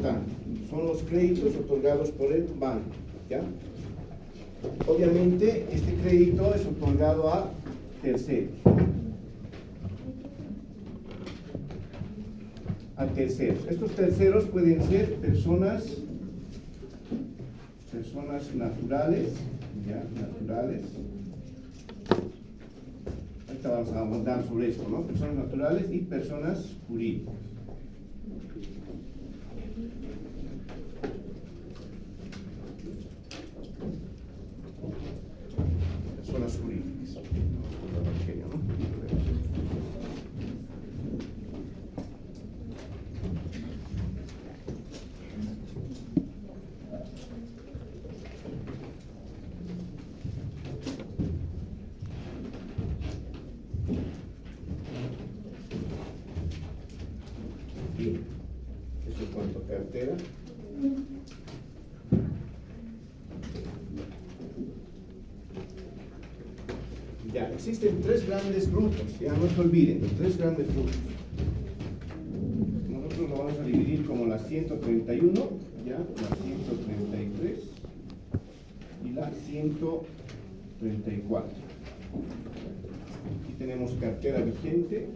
importante. Son los créditos otorgados por el banco, ¿ya? Obviamente, este crédito es otorgado a terceros. A terceros. Estos terceros pueden ser personas naturales, ¿ya? Naturales. Ahorita vamos a abundar sobre esto, ¿no? Personas naturales y personas jurídicas. Personas jurídicas. Bien, eso en cuanto a cartera. Ya, existen tres grandes grupos, ya no se olviden, los tres grandes grupos. Nosotros lo vamos a dividir como la 131, ya, la 133 y la 134. Aquí tenemos cartera vigente.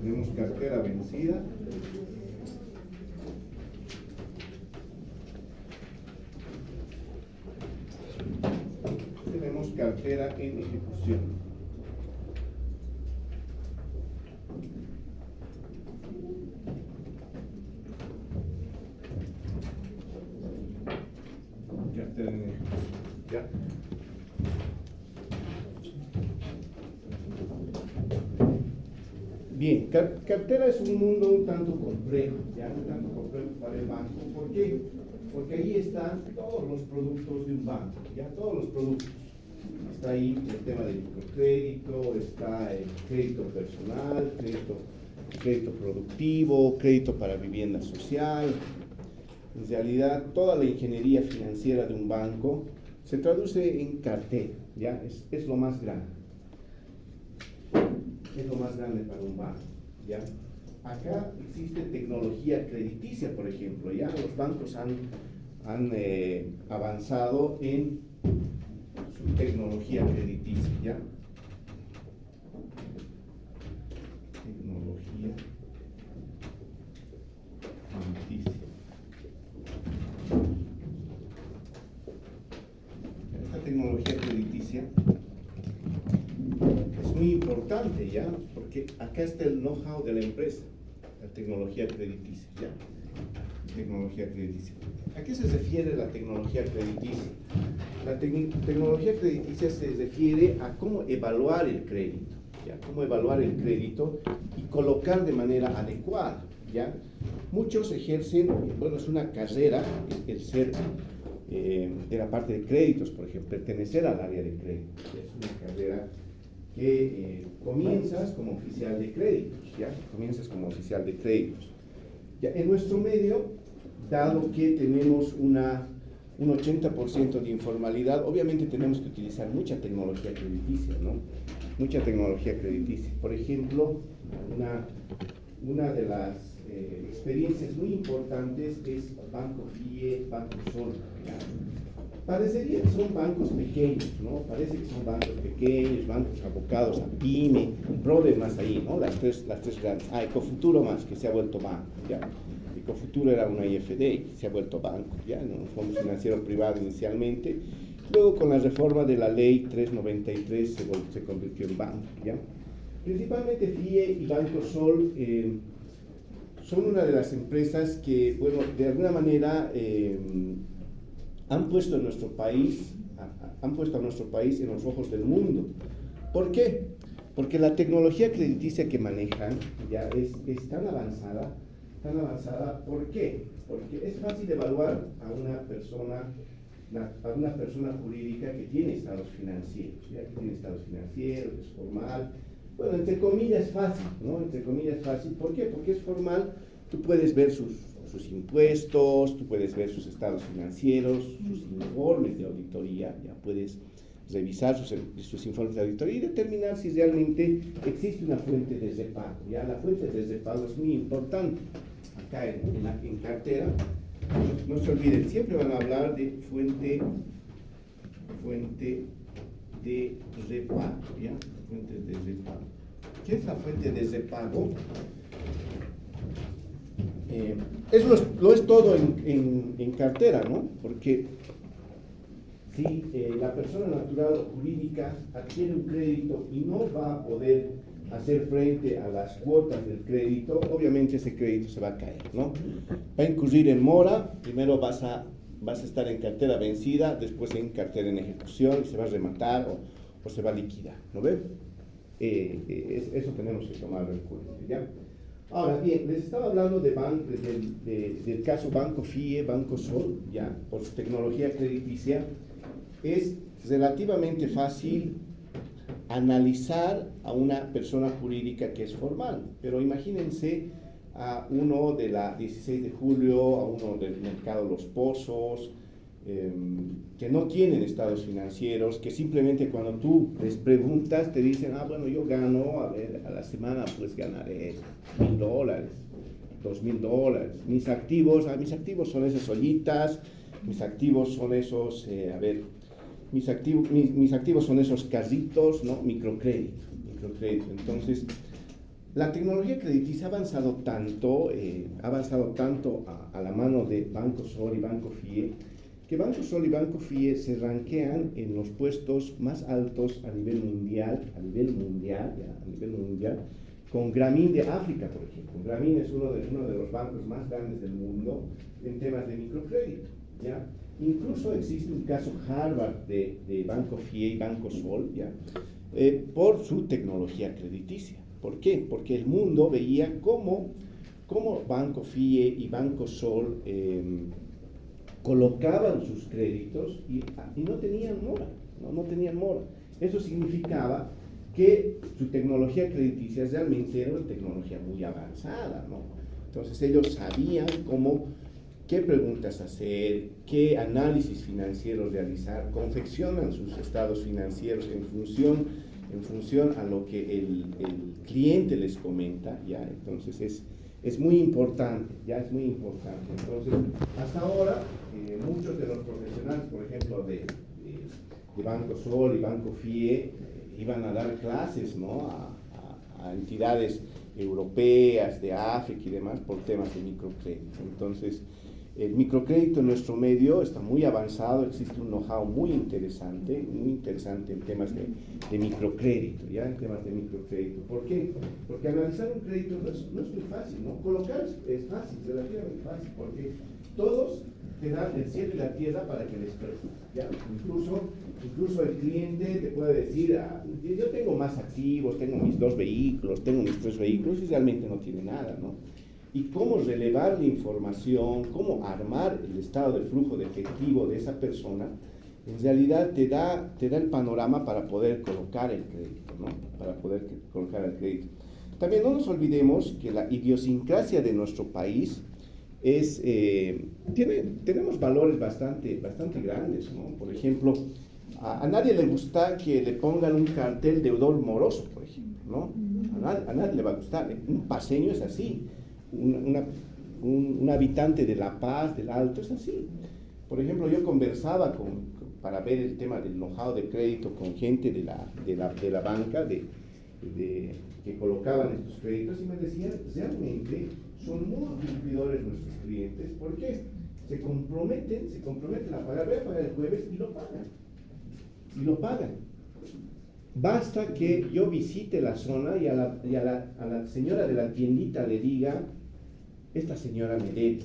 Tenemos cartera vencida. Tenemos cartera en ejecución. Cartera en ejecución. ¿Ya? Bien, cartera es un mundo un tanto complejo, ya un tanto complejo para el banco. ¿Por qué? Porque ahí están todos los productos de un banco, ya todos los productos. Está ahí el tema del microcrédito, está el crédito personal, crédito productivo, crédito para vivienda social. En realidad, toda la ingeniería financiera de un banco se traduce en cartera, ya es lo más grande. Es lo más grande para un banco, ¿ya? Acá existe tecnología crediticia, por ejemplo, ya los bancos han avanzado en su tecnología crediticia, ¿ya? Tecnología crediticia. Esta tecnología crediticia es muy importante, ¿ya? Porque acá está el know-how de la empresa, la tecnología crediticia, ¿ya? Tecnología crediticia. ¿A qué se refiere la tecnología crediticia? La tecnología crediticia se refiere a cómo evaluar el crédito, ¿ya? Cómo evaluar el crédito y colocar de manera adecuada, ¿ya? Muchos ejercen, bueno, es una carrera el ser de la parte de créditos, por ejemplo, pertenecer al área de créditos. Es una carrera que comienzas como oficial de créditos, ¿ya? Comienzas como oficial de créditos. Ya, en nuestro medio, dado que tenemos un 80% de informalidad, obviamente tenemos que utilizar mucha tecnología crediticia, ¿no? Mucha tecnología crediticia. Por ejemplo, una de las experiencias muy importantes es Banco FIE, Banco Sol, ¿ya? Parecería que son bancos pequeños, ¿no? Parece que son bancos pequeños, bancos abocados a pyme, problemas ahí, ¿no? Las tres grandes. Ecofuturo más, que se ha vuelto banco, ¿ya? Ecofuturo era una IFD, se ha vuelto banco, ¿ya? Un fondo financiero privado inicialmente. Luego, con la reforma de la ley 393, se convirtió en banco, ¿ya? Principalmente FIE y Banco Sol son una de las empresas que, bueno, de alguna manera han puesto a nuestro país en los ojos del mundo. ¿Por qué? Porque la tecnología crediticia que manejan ya es tan avanzada. ¿Por qué? Porque es fácil evaluar a una persona jurídica que tiene estados financieros, ya que tiene estados financieros, es formal. Bueno, entre comillas fácil, ¿no? Entre comillas fácil. ¿Por qué? Porque es formal, tú puedes ver sus impuestos, tú puedes ver sus estados financieros, sus informes de auditoría, ya puedes revisar sus informes de auditoría y determinar si realmente existe una fuente de repago. Ya la fuente de repago es muy importante. Acá en cartera, no se olviden, siempre van a hablar de fuente de repago, ¿ya? Fuente de repago. ¿Qué es la fuente de repago? Eso lo es todo en cartera, ¿no? Porque si la persona natural o jurídica adquiere un crédito y no va a poder hacer frente a las cuotas del crédito, obviamente ese crédito se va a caer, ¿no? Va a incurrir en mora, primero vas a estar en cartera vencida, después en cartera en ejecución, se va a rematar o se va a liquidar, ¿no ven? Eso tenemos que tomarlo en cuenta, ¿ya? Ahora bien, les estaba hablando del caso Banco FIE, Banco Sol, ya, por su tecnología crediticia. Es relativamente fácil analizar a una persona jurídica que es formal, pero imagínense a uno de la 16 de julio, a uno del mercado Los Pozos, que no tienen estados financieros, que simplemente cuando tú les preguntas te dicen, bueno, yo gano, a ver, a la semana pues ganaré $1,000, $2,000. Mis activos son esas ollitas, mis activos son esos, mis activos son esos carritos, ¿no? Microcrédito. Entonces, la tecnología crediticia ha avanzado tanto a la mano de Banco Sol y Banco FIE, que Banco Sol y Banco FIE se rankean en los puestos más altos a nivel mundial, con Grameen de África, por ejemplo. Grameen es uno de los bancos más grandes del mundo en temas de microcrédito, ¿ya? Incluso existe un caso Harvard de Banco FIE y Banco Sol, ¿ya? Por su tecnología crediticia. ¿Por qué? Porque el mundo veía cómo Banco FIE y Banco Sol colocaban sus créditos y no tenían mora, no tenían mora. Eso significaba que su tecnología crediticia realmente era una tecnología muy avanzada, ¿no? Entonces ellos sabían qué preguntas hacer, qué análisis financieros realizar, confeccionan sus estados financieros en función a lo que el cliente les comenta, ¿ya? Entonces es muy importante, ya es muy importante. Entonces, hasta ahora, muchos de los profesionales, por ejemplo, de Banco Sol y Banco FIE, iban a dar clases, ¿no? a entidades europeas, de África y demás, por temas de microcrédito. Entonces, el microcrédito en nuestro medio está muy avanzado, existe un know-how muy interesante en temas de microcrédito, ¿ya? En temas de microcrédito. ¿Por qué? Porque analizar un crédito no es muy fácil, ¿no? Colocar es fácil, relativamente fácil, porque todos te dan el cielo y la tierra para que les prestes, ¿ya? Incluso el cliente te puede decir, yo tengo más activos, tengo mis 2 vehículos, tengo mis 3 vehículos, y realmente no tiene nada, ¿no? Y cómo relevar la información, cómo armar el estado de flujo de efectivo de esa persona, en realidad te da el panorama para poder colocar el crédito, ¿no? Para poder colocar el crédito. También no nos olvidemos que la idiosincrasia de nuestro país tenemos valores bastante grandes, ¿no? Por ejemplo, a nadie le gusta que le pongan un cartel deudor moroso, por ejemplo, ¿no? A nadie le va a gustar. Un paseño es así. Un habitante de La Paz, del Alto, es así. Por ejemplo, yo conversaba para ver el tema del know-how de crédito con gente de la banca que colocaban estos créditos y me decían, realmente son muy cumplidores nuestros clientes porque se comprometen a pagar, voy a pagar el jueves y lo pagan. Basta que yo visite la zona y a la señora de la tiendita le diga, esta señora me debe.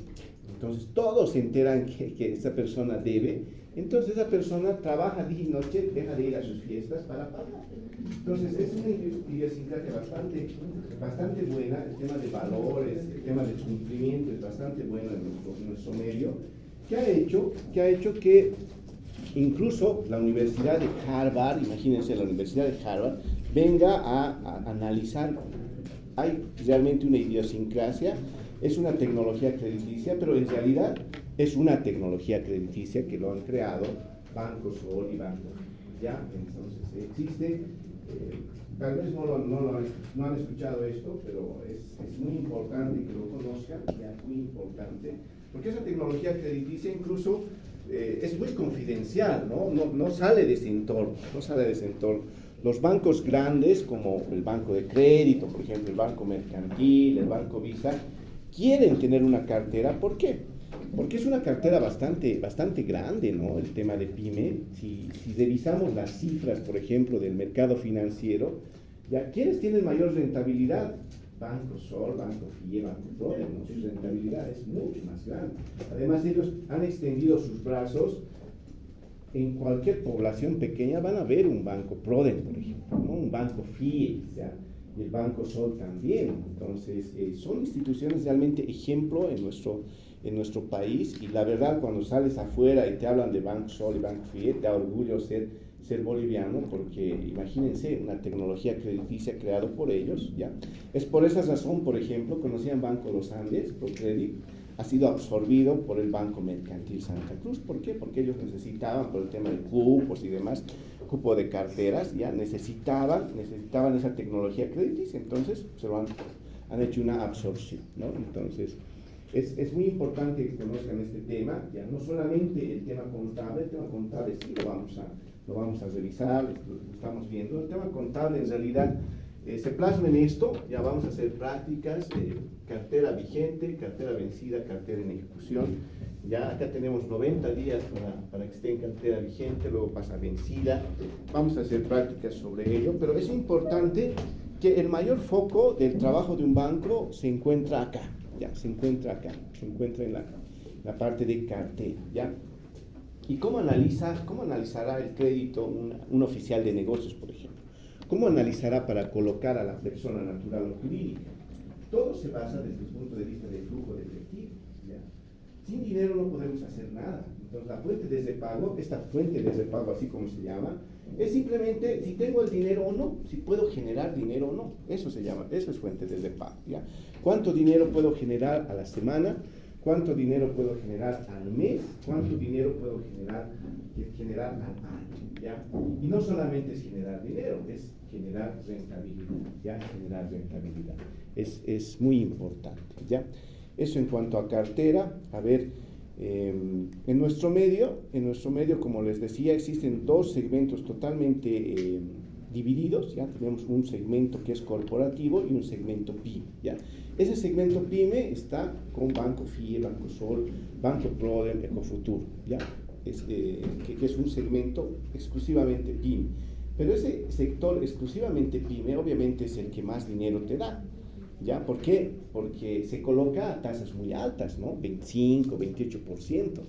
Entonces todos se enteran que esa persona debe. Entonces esa persona trabaja día y noche, deja de ir a sus fiestas para pagar. Entonces es una idiosincrasia bastante buena. El tema de valores, el tema de cumplimiento es bastante bueno en nuestro medio, que ha hecho que incluso la Universidad de Harvard, imagínense la Universidad de Harvard, venga a analizar. Hay realmente una idiosincrasia, es una tecnología crediticia, pero en realidad es una tecnología crediticia que lo han creado Banco Sol y Banco. ¿ya? Entonces existe, tal vez no han escuchado esto, pero es muy importante que lo conozcan, ya es muy importante, porque esa tecnología crediticia incluso es muy confidencial, no sale de ese entorno, no sale de ese entorno. Los bancos grandes, como el Banco de Crédito, por ejemplo, el Banco Mercantil, el Banco Visa, quieren tener una cartera. ¿Por qué? Porque es una cartera bastante grande, ¿no? El tema de PYME. Si revisamos las cifras, por ejemplo, del mercado financiero, ¿ya? ¿Quiénes tienen mayor rentabilidad? Banco Sol, Banco FIE, Banco PRODEN, ¿no? Su rentabilidad es mucho más grande. Además, ellos han extendido sus brazos. En cualquier población pequeña van a ver un Banco PRODEN, por ejemplo, ¿no? Un Banco FIE, ¿ya? Y el Banco Sol también. Entonces, son instituciones realmente ejemplo en nuestro país, y la verdad, cuando sales afuera y te hablan de Banco Sol y Banco FIE, te da orgullo ser boliviano, porque imagínense, una tecnología crediticia creada por ellos, ¿ya? Es por esa razón, por ejemplo, conocían Banco Los Andes, ProCredit, ha sido absorbido por el Banco Mercantil Santa Cruz. ¿Por qué? Porque ellos necesitaban, por el tema de cupos y demás, cupo de carteras, ya necesitaban esa tecnología crediticia, entonces se lo han hecho una absorción, ¿no? Entonces, es muy importante que conozcan este tema, ya no solamente el tema contable sí lo vamos a revisar, lo estamos viendo. El tema contable en realidad se plasma en esto. Ya vamos a hacer prácticas, cartera vigente, cartera vencida, cartera en ejecución. Ya acá tenemos 90 días para que esté en cartera vigente, luego pasa vencida. Vamos a hacer prácticas sobre ello, pero es importante que el mayor foco del trabajo de un banco se encuentra acá, ya, se encuentra en la parte de cartera, ¿ya? ¿Y cómo analizará el crédito un oficial de negocios, por ejemplo? ¿Cómo analizará para colocar a la persona natural o jurídica? Todo se basa desde el punto de vista del flujo de efectivo, ¿ya? Sin dinero no podemos hacer nada. Entonces, la fuente de repago, esta fuente de repago, así como se llama, es simplemente si tengo el dinero o no, si puedo generar dinero o no. Eso se llama, eso es fuente de repago, ¿ya? ¿Cuánto dinero puedo generar a la semana? ¿Cuánto dinero puedo generar al mes? ¿Cuánto dinero puedo generar al año? ¿Ya? Y no solamente es generar dinero, es generar rentabilidad, ¿ya? Generar rentabilidad. Es muy importante, ¿ya? Eso en cuanto a cartera. A ver, en nuestro medio, como les decía, existen dos segmentos totalmente divididos, ¿ya? Tenemos un segmento que es corporativo y un segmento PYME, ¿ya? Ese segmento PYME está con Banco FIE, Banco Sol, Banco PRODEN, Ecofuturo, ¿ya? Que es un segmento exclusivamente PYME. Pero ese sector exclusivamente PYME obviamente es el que más dinero te da, ¿ya? ¿Por qué? Porque se coloca a tasas muy altas, ¿no? 25, 28%.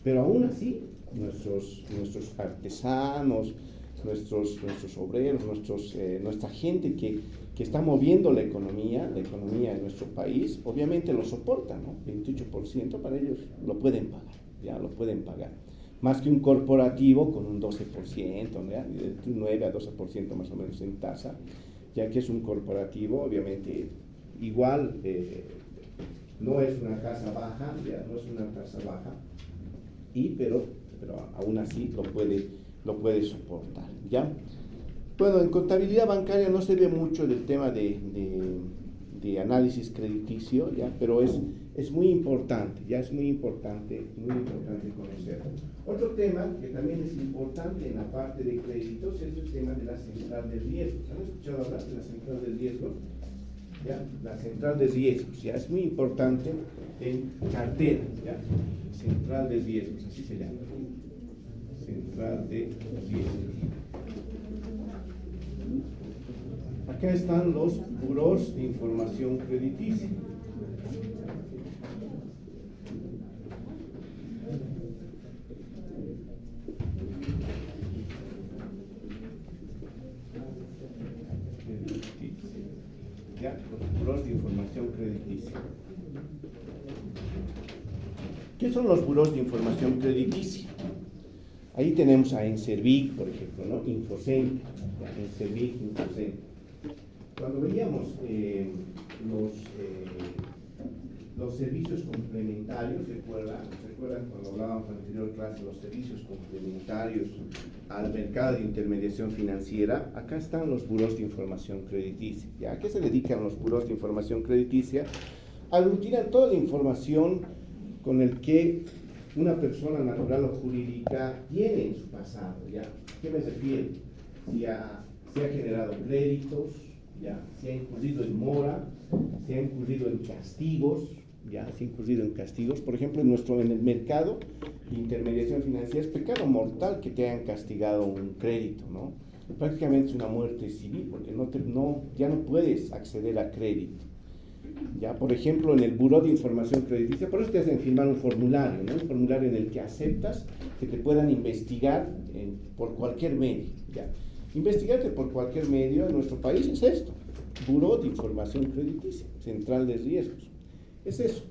Pero aún así, nuestros artesanos, nuestros obreros, nuestra gente que está moviendo la economía de nuestro país, obviamente lo soporta, ¿no? 28% para ellos lo pueden pagar, ya lo pueden pagar. Más que un corporativo con un 12%, ¿no? De 9 a 12% más o menos en tasa, ya que es un corporativo, obviamente, igual no es una tasa baja, ya no es una tasa baja, pero aún así lo puede soportar, ¿ya? Bueno, en contabilidad bancaria no se ve mucho del tema de análisis crediticio, ¿ya? Pero es muy importante, ya es muy importante conocerlo. Otro tema que también es importante en la parte de créditos es el tema de la central de riesgos. ¿Han escuchado hablar de la central de riesgos? ¿Ya? La central de riesgos, ya es muy importante en cartera, ¿ya? Central de riesgos, así se llama. Central de riesgos. Acá están los buros de información crediticia. Ya, los buros de información crediticia. ¿Qué son los buros de información crediticia? Ahí tenemos a Enservic, por ejemplo, ¿no? Infocent, Enservic, Infocent. Cuando veíamos los servicios complementarios, ¿recuerdan cuando hablábamos en la anterior clase, los servicios complementarios al mercado de intermediación financiera? Acá están los buros de información crediticia. ¿Ya? ¿A qué se dedican los buros de información crediticia? Aglutinan toda la información con el que una persona natural o jurídica tiene en su pasado. ¿Ya? ¿Qué me refiero? Si ha generado créditos, ¿ya? Si ha incurrido en mora, si ha incurrido en castigos, ya se ha incurrido en castigos. Por ejemplo, en el mercado de intermediación financiera es pecado mortal que te hayan castigado un crédito, ¿no? Prácticamente es una muerte civil, porque ya no puedes acceder a crédito. Ya, por ejemplo, en el Buró de Información Crediticia, por eso te hacen firmar un formulario, ¿no? Un formulario en el que aceptas que te puedan investigar por cualquier medio, ¿ya? Investigarte por cualquier medio en nuestro país es esto: Buró de Información Crediticia, Central de Riesgos. Es eso.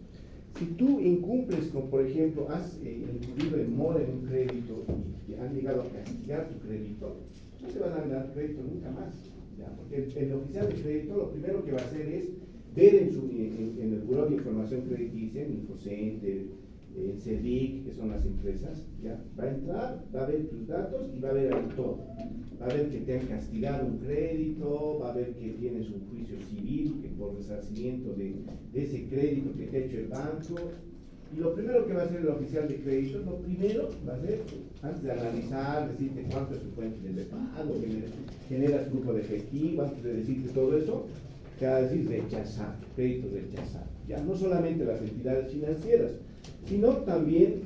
Si tú incumples con, por ejemplo, has incurrido en mora en un crédito y han llegado a castigar tu crédito, no te van a dar crédito nunca más, ¿ya? Porque el oficial de crédito lo primero que va a hacer es ver en el Buró de Información Crediticia, en Infocenter, en CEDIC, que son las empresas, ¿ya? Va a entrar, va a ver tus datos y va a ver ahí todo. Va a ver que te han castigado un crédito, va a ver que tienes un juicio civil por resarcimiento de ese crédito que te ha hecho el banco. Y lo primero que va a hacer el oficial de crédito, lo primero va a ser, antes de analizar, decirte cuánto es tu fuente de pago, generas flujo de efectivo, antes de decirte todo eso, te va a decir rechazar, crédito rechazado. Ya no solamente las entidades financieras, sino también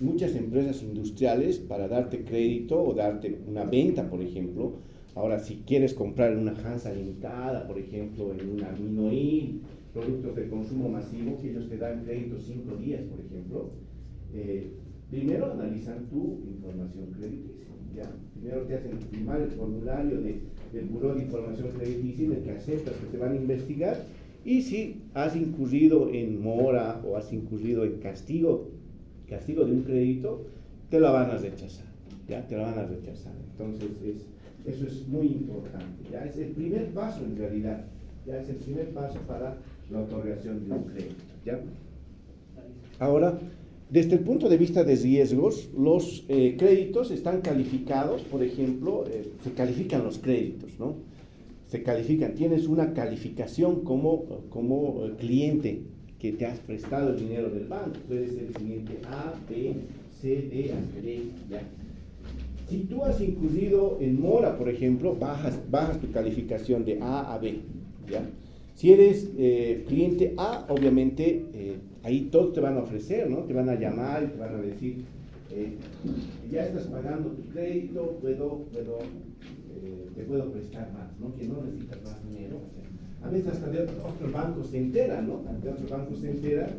muchas empresas industriales para darte crédito o darte una venta, por ejemplo. Ahora, si quieres comprar en una Hansa limitada, por ejemplo, en una Minoil, productos de consumo masivo, que ellos te dan crédito 5 días, por ejemplo, primero analizan tu información crediticia, ¿ya? Primero te hacen firmar el formulario del Buró de Información Crediticia en el que aceptas que te van a investigar, y si has incurrido en mora o has incurrido en castigo de un crédito, te la van a rechazar, ¿ya? Te la van a rechazar. Entonces, eso es muy importante, ¿ya? Es el primer paso en realidad, ya es el primer paso para la otorgación de un crédito, ¿ya? Ahora, desde el punto de vista de riesgos, los créditos están calificados, por ejemplo, se califican los créditos, ¿no? Se califican, tienes una calificación como cliente que te has prestado el dinero del banco. Puede ser cliente A, B, C, D, hasta D, ¿ya? Si tú has incurrido en mora, por ejemplo, bajas tu calificación de A a B, ¿ya? Si eres cliente A, obviamente, ahí todos te van a ofrecer, ¿no? Te van a llamar y te van a decir, ya estás pagando tu crédito, te puedo prestar más, ¿no? Que no necesitas más dinero. A veces hasta de otros bancos se enteran, ¿no? De otros bancos se enteran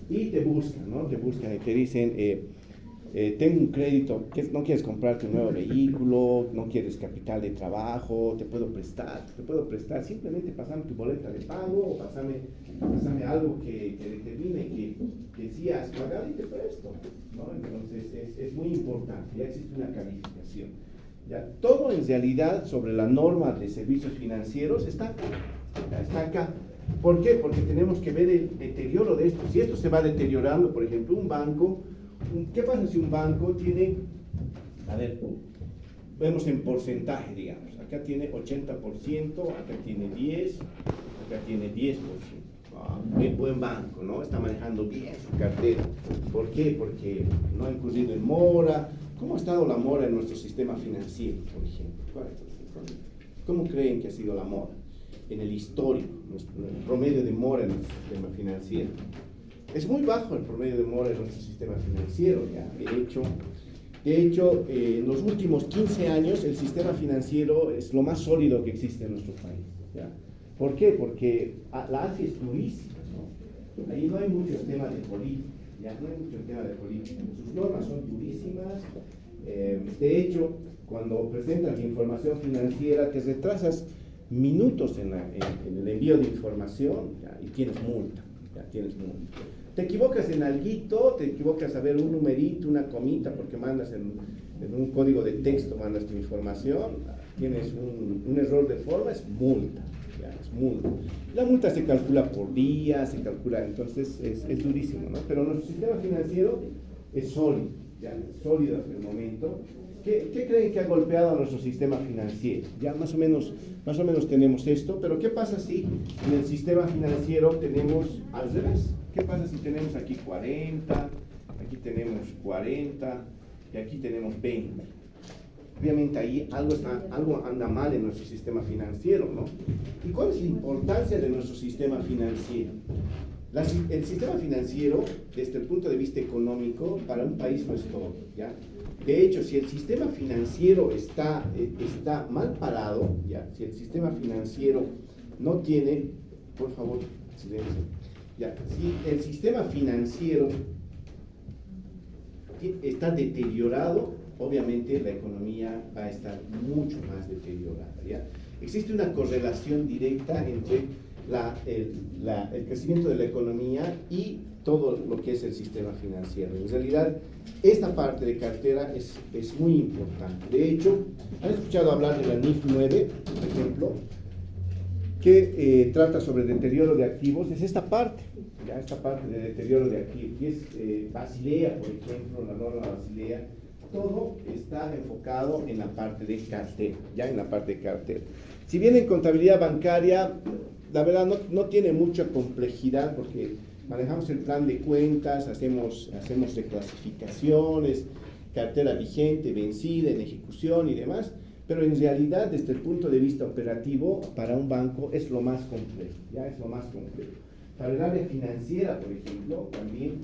y te buscan, ¿no? Te buscan y te dicen, tengo un crédito, no quieres comprarte un nuevo vehículo, no quieres capital de trabajo, te puedo prestar, simplemente pásame tu boleta de pago o pásame algo que determine que sí has pagado y te presto, ¿no? Entonces es muy importante, ya existe una calificación. ¿Ya? Todo en realidad sobre la norma de servicios financieros está acá. ¿Por qué? Porque tenemos que ver el deterioro de esto. Si esto se va deteriorando, por ejemplo, un banco, ¿qué pasa si un banco tiene, a ver, vemos en porcentaje, digamos, acá tiene 80%, acá tiene 10%, acá tiene 10%. Muy buen banco, ¿no? Está manejando bien su cartera. ¿Por qué? Porque no ha incurrido en mora. ¿Cómo ha estado la mora en nuestro sistema financiero, por ejemplo? ¿Cómo creen que ha sido la mora en el histórico, el promedio de mora en nuestro sistema financiero? Es muy bajo el promedio de mora en nuestro sistema financiero, ¿ya? De hecho, en los últimos 15 años el sistema financiero es lo más sólido que existe en nuestro país, ¿ya? ¿Por qué? Porque la AFI es durísima, ¿no? Ahí no hay muchos temas de política, ya no hay mucho tema de política. Sus normas son durísimas. De hecho, cuando presentas la información financiera, te retrasas minutos en el envío de información, ¿ya? Y tienes multa, ¿ya? Tienes multa. Te equivocas en alguito, te equivocas a ver un numerito, una comita, porque mandas en un código de texto, mandas tu información, tienes un error de forma, es multa. ya, es multa. La multa se calcula por día, se calcula, entonces es durísimo, ¿no? Pero nuestro sistema financiero es sólido, ya, sólido hasta el momento. ¿Qué creen que ha golpeado a nuestro sistema financiero? Ya más o menos tenemos esto, pero ¿qué pasa si en el sistema financiero tenemos al revés? ¿Qué pasa si tenemos aquí 40, aquí tenemos 40 y aquí tenemos 20? Obviamente ahí algo anda mal en nuestro sistema financiero, ¿no? ¿Y cuál es la importancia de nuestro sistema financiero? El sistema financiero, desde el punto de vista económico, para un país no es todo, ¿ya? De hecho, si el sistema financiero está mal parado, ¿ya? Si el sistema financiero no tiene, por favor, silencio, ¿ya? Si el sistema financiero está deteriorado, obviamente la economía va a estar mucho más deteriorada, ¿ya? Existe una correlación directa entre el crecimiento de la economía y todo lo que es el sistema financiero. En realidad, esta parte de cartera es muy importante. De hecho, ¿han escuchado hablar de la NIF 9, por ejemplo? Que trata sobre deterioro de activos. Es esta parte, ya, esta parte de deterioro de activos. Y es Basilea, por ejemplo, la norma Basilea. Todo está enfocado en la parte de cartera, ya en la parte de cartera. Si bien en contabilidad bancaria, la verdad no tiene mucha complejidad porque manejamos el plan de cuentas, hacemos reclasificaciones, cartera vigente, vencida, en ejecución y demás, pero en realidad desde el punto de vista operativo para un banco es lo más complejo, ya es lo más complejo. Para el área financiera, por ejemplo, también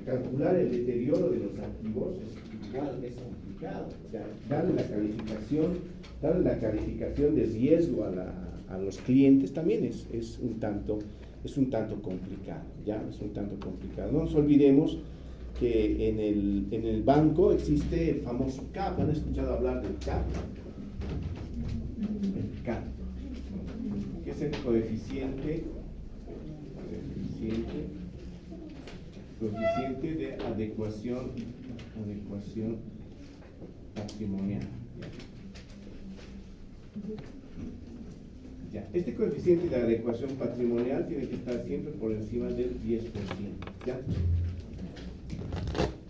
calcular el deterioro de los activos es complicado. Ya, darle la calificación de riesgo a los clientes también es un tanto complicado, ya es un tanto complicado. No nos olvidemos que en el banco existe el famoso CAP. ¿Han escuchado hablar del CAP? El CAP, que es el coeficiente de adecuación patrimonial. Ya. Este coeficiente de adecuación patrimonial tiene que estar siempre por encima del 10%. ¿Ya?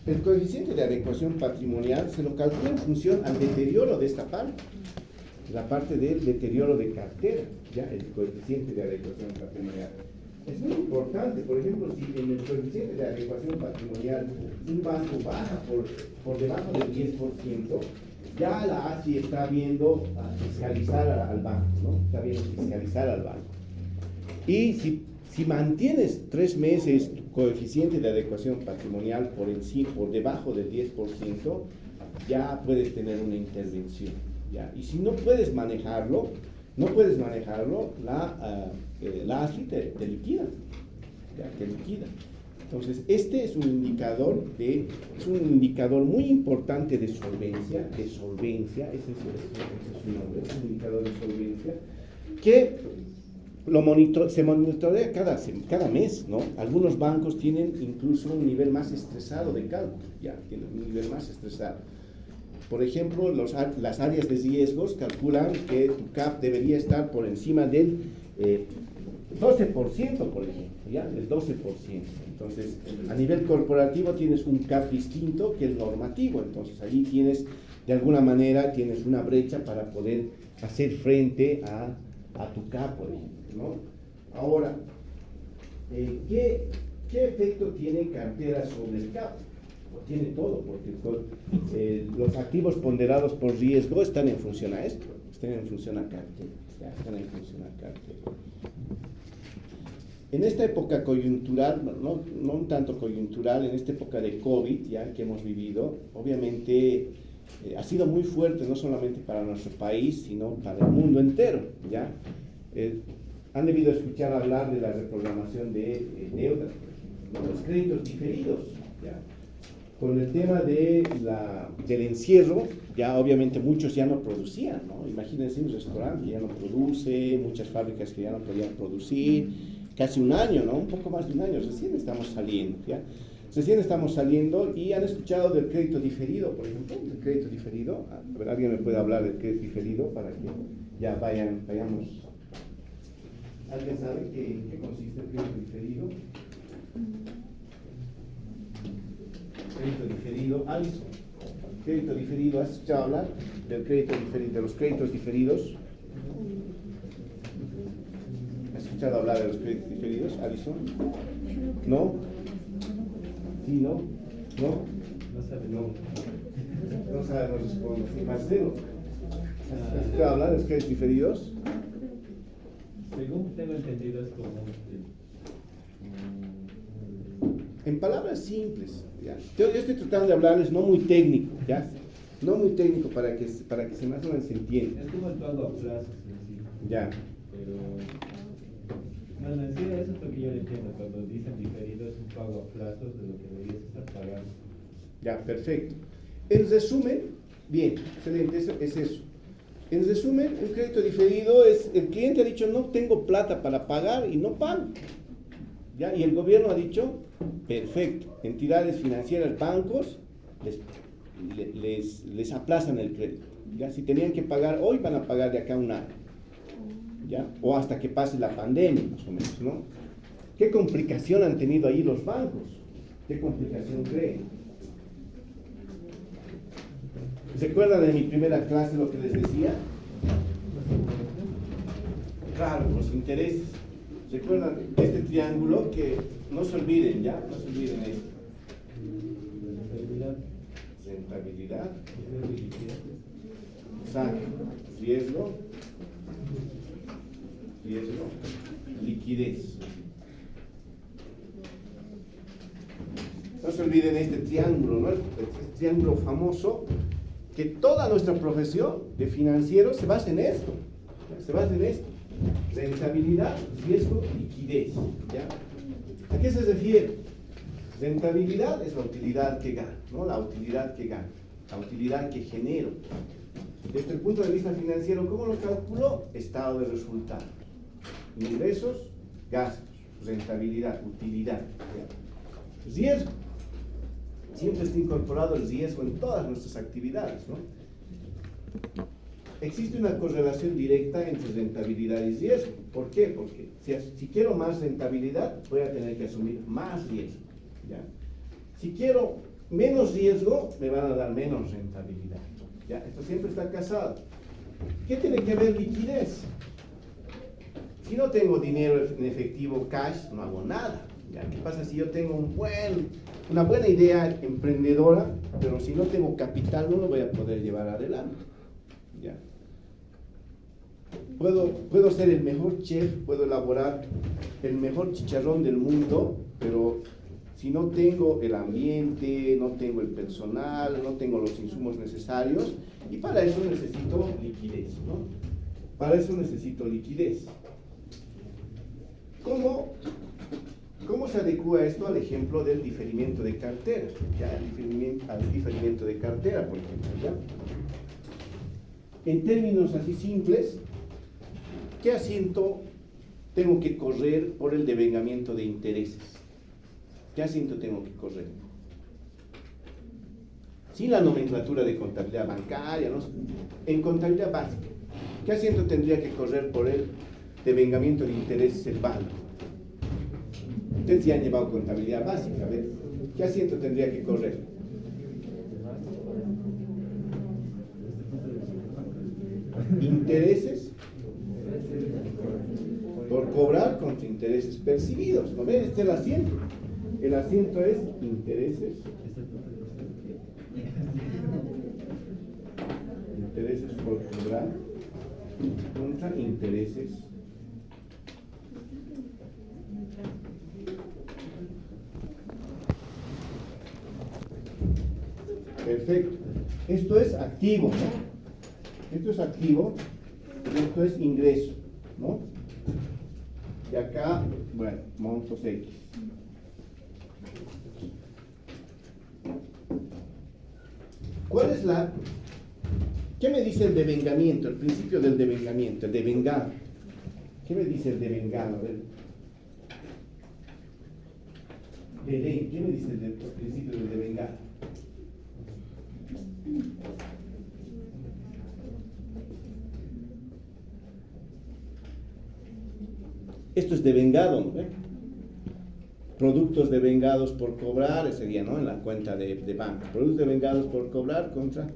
El coeficiente de adecuación patrimonial se lo calcula en función al deterioro de esta parte, la parte del deterioro de cartera, ¿ya? El coeficiente de adecuación patrimonial. Es muy importante, por ejemplo, si en el coeficiente de adecuación patrimonial un banco baja por debajo del 10%, ya la ASI está viendo fiscalizar al banco, ¿no? Está viendo fiscalizar al banco. Y si mantienes 3 meses tu coeficiente de adecuación patrimonial por debajo del 10%, ya puedes tener una intervención, ¿ya? Y si no puedes manejarlo, la ASI te liquida, ¿ya? Te liquida. Entonces, este es un indicador muy importante de solvencia, ese es su nombre, es un indicador de solvencia, que se monitorea cada mes, ¿no? Algunos bancos tienen incluso un nivel más estresado de cálculo, ya, tienen un nivel más estresado. Por ejemplo, las áreas de riesgos calculan que tu CAP debería estar por encima del 12%, por ejemplo, ¿ya? Del 12%. Entonces, a nivel corporativo tienes un CAP distinto que el normativo. Entonces, ahí de alguna manera, tienes una brecha para poder hacer frente a tu CAP, por ejemplo, ¿no? Ahora, ¿qué efecto tiene cartera sobre el CAP? Pues tiene todo, porque los activos ponderados por riesgo están en función a esto, están en función a cartera, ya están en función a cartera. En esta época coyuntural, no un tanto coyuntural, en esta época de COVID ya que hemos vivido, obviamente ha sido muy fuerte, no solamente para nuestro país, sino para el mundo entero, ¿ya? Han debido escuchar hablar de la reprogramación de deudas, los créditos diferidos, ¿ya? Con el tema del encierro, ya obviamente muchos ya no producían, ¿no? Imagínense un restaurante que ya no produce, muchas fábricas que ya no podían producir, casi un año, ¿no? Un poco más de un año, recién estamos saliendo, ¿ya? Recién estamos saliendo y han escuchado del crédito diferido, por ejemplo, del crédito diferido. A ver, ¿alguien me puede hablar del crédito diferido para que ya vayamos ¿Alguien sabe en qué consiste el crédito diferido? Crédito diferido, Alison. Crédito diferido, ¿has escuchado hablar del crédito diferido, de los créditos diferidos? ¿Has escuchado hablar de los créditos diferidos, Alison? ¿No? ¿Sí, no? ¿No? No sabe. No sabe, no responde. Marcelo, ¿has escuchado hablar de los créditos diferidos? Según tengo entendido, es como en palabras simples, ¿ya? Yo estoy tratando de hablarles no muy técnico, ¿ya? No muy técnico para que se más o menos se entienda. es como el pago a plazos en sí. Ya. Pero bueno, en sí eso es lo que yo le entiendo. Cuando dicen diferido es un pago a plazos de lo que deberías estar pagando. Ya, perfecto. En resumen, bien, excelente, eso es eso. En resumen, un crédito diferido es, el cliente ha dicho no tengo plata para pagar y no pago. ¿Ya? Y el gobierno ha dicho, perfecto, entidades financieras, bancos, les aplazan el crédito. ¿Ya? Si tenían que pagar hoy, van a pagar de acá a un año. ¿Ya? O hasta que pase la pandemia, más o menos, ¿no? ¿Qué complicación han tenido ahí los bancos? ¿Qué complicación creen? ¿Se acuerdan de mi primera clase lo que les decía? Claro, los intereses. ¿Recuerdan este triángulo? Que no se olviden, ¿ya? No se olviden esto. Rentabilidad. Exacto. Riesgo. Liquidez. No se olviden este triángulo, ¿no? Este triángulo famoso, que toda nuestra profesión de financieros se basa en esto. Se basa en esto. Rentabilidad, riesgo, liquidez. ¿Ya? ¿A qué se refiere? Rentabilidad es la utilidad que gano, ¿no? La utilidad que gano, la utilidad que genero. Desde el punto de vista financiero, ¿cómo lo calculo? Estado de resultados. Ingresos, gastos, rentabilidad, utilidad. ¿Ya? Riesgo. Siempre está incorporado el riesgo en todas nuestras actividades, ¿no? Existe una correlación directa entre rentabilidad y riesgo. ¿Por qué? Porque si quiero más rentabilidad, voy a tener que asumir más riesgo. ¿Ya? Si quiero menos riesgo, me van a dar menos rentabilidad. ¿Ya? Esto siempre está casado. ¿Qué tiene que ver liquidez? Si no tengo dinero en efectivo, cash, no hago nada. ¿Ya? ¿Qué pasa si yo tengo una buena idea emprendedora, pero si no tengo capital, no lo voy a poder llevar adelante? ¿Ya? Puedo ser el mejor chef, puedo elaborar el mejor chicharrón del mundo, pero si no tengo el ambiente, no tengo el personal, no tengo los insumos necesarios, y para eso necesito liquidez, ¿no? Para eso necesito liquidez. ¿Cómo se adecua esto al ejemplo del diferimiento de cartera? ¿Ya? Al diferimiento de cartera, por ejemplo, ¿ya? En términos así simples, ¿qué asiento tengo que correr por el devengamiento de intereses? ¿Qué asiento tengo que correr? Sin la nomenclatura de contabilidad bancaria, ¿no? En contabilidad básica, ¿qué asiento tendría que correr por el devengamiento de intereses el banco? Ustedes ya han llevado contabilidad básica, a ver, ¿qué asiento tendría que correr? Intereses por cobrar contra intereses percibidos. ¿No ven? Este es el asiento. El asiento es intereses. Intereses por cobrar contra intereses. Perfecto. Esto es activo, ¿no? Esto es activo, esto es ingreso, ¿no? Y acá, bueno, montos X. ¿Cuál es la... ¿Qué me dice el devengamiento, el principio del devengamiento, el devengar? ¿Qué me dice el devengar? A ver. ¿Qué me dice el principio del devengar? Esto es devengado, ¿no? Productos devengados por cobrar, sería, ¿no? En la cuenta de banco. Productos devengados por cobrar contra...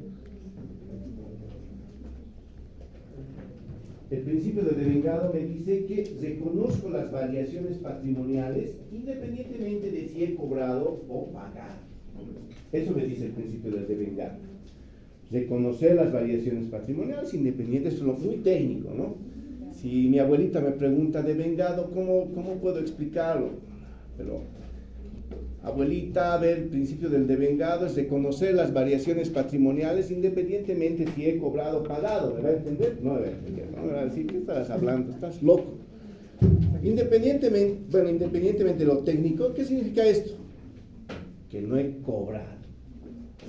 El principio de devengado me dice que reconozco las variaciones patrimoniales independientemente de si he cobrado o pagado. Eso me dice el principio del devengado. Reconocer las variaciones patrimoniales independientes, eso es lo muy técnico, ¿no? Si mi abuelita me pregunta devengado, ¿cómo puedo explicarlo? Pero, abuelita, a ver, el principio del devengado es reconocer las variaciones patrimoniales independientemente si he cobrado o pagado. ¿Me va a entender? No me va a entender, ¿no? Me va a decir, ¿qué estás hablando? Estás loco. Independientemente de lo técnico, ¿qué significa esto? Que no he cobrado,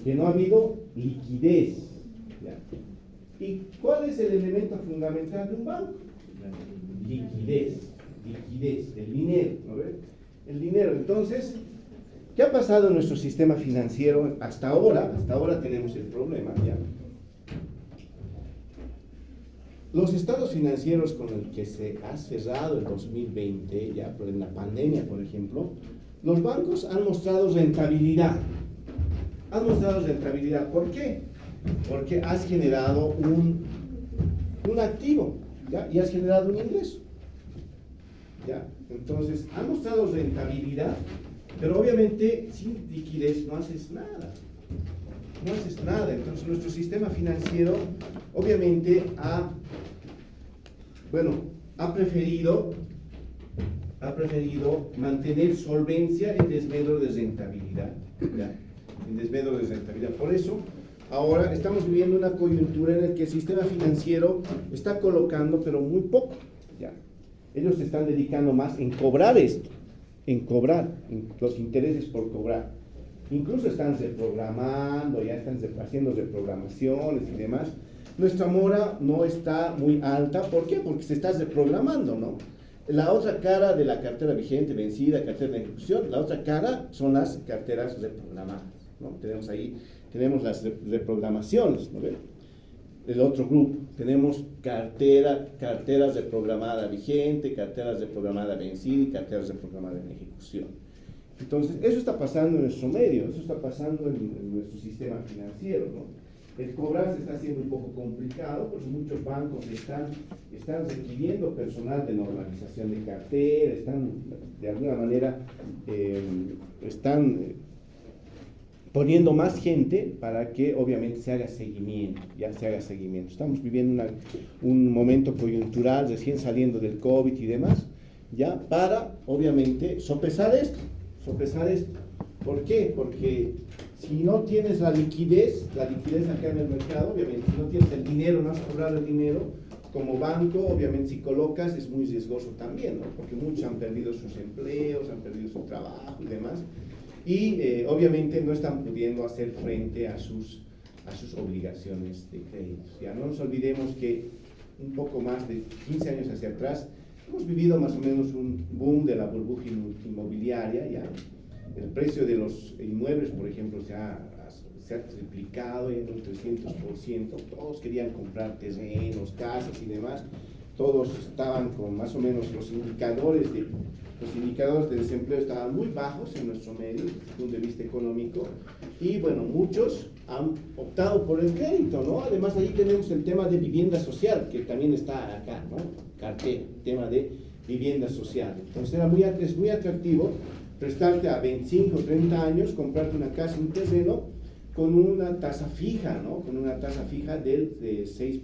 que no ha habido liquidez. ¿Ya? ¿Y cuál es el elemento fundamental de un banco? Liquidez, el dinero, ¿no ves? El dinero. Entonces, ¿qué ha pasado en nuestro sistema financiero hasta ahora? Hasta ahora tenemos el problema, ¿ya? Los estados financieros con el que se ha cerrado el 2020, ya por la pandemia, por ejemplo, los bancos han mostrado rentabilidad. Han mostrado rentabilidad. ¿Por qué? Porque has generado un activo, ¿ya? Y has generado un ingreso, ¿ya? Entonces, han mostrado rentabilidad, pero obviamente sin liquidez no haces nada. No haces nada. Entonces, nuestro sistema financiero obviamente ha preferido mantener solvencia en desmedro de rentabilidad, ¿ya? En desmedro de rentabilidad. Por eso, ahora estamos viviendo una coyuntura en la que el sistema financiero está colocando, pero muy poco, ¿ya? Ellos se están dedicando más en cobrar esto, en los intereses por cobrar. Incluso están reprogramando, ya están haciendo reprogramaciones y demás. Nuestra mora no está muy alta. ¿Por qué? Porque se está reprogramando, ¿no? La otra cara de la cartera vigente, vencida, cartera de ejecución, la otra cara son las carteras reprogramadas, ¿no? Tenemos las reprogramaciones, ¿no ven? El otro grupo, tenemos carteras reprogramada vigente, carteras reprogramada vencida y carteras reprogramadas en ejecución. Entonces, eso está pasando en nuestro medio, eso está pasando en nuestro sistema financiero, ¿no? El cobrar se está haciendo un poco complicado, porque muchos bancos están requiriendo personal de normalización de cartera, están de alguna manera poniendo más gente para que obviamente se haga seguimiento, Estamos viviendo un momento coyuntural, recién saliendo del COVID y demás, ya para obviamente sopesar esto. ¿Por qué? Porque si no tienes la liquidez acá en el mercado, obviamente, si no tienes el dinero, no has cobrado el dinero, como banco, obviamente, si colocas es muy riesgoso también, ¿no? Porque muchos han perdido sus empleos, han perdido su trabajo y demás, y obviamente no están pudiendo hacer frente a sus obligaciones de créditos. Ya no nos olvidemos que un poco más de 15 años hacia atrás, hemos vivido más o menos un boom de la burbuja inmobiliaria, ya. El precio de los inmuebles, por ejemplo, se ha triplicado en un 300%. Todos querían comprar terrenos, casas y demás. Todos estaban con más o menos los indicadores de desempleo estaban muy bajos en nuestro medio, desde el punto de vista económico. Y bueno, muchos han optado por el crédito, ¿no? Además, allí tenemos el tema de vivienda social, que también está acá, ¿no? Cartera, tema de vivienda social. Entonces, es muy atractivo prestarte a 25 o 30 años, comprarte una casa, un terreno, con una tasa fija, ¿no? Con una tasa fija del 6.5%.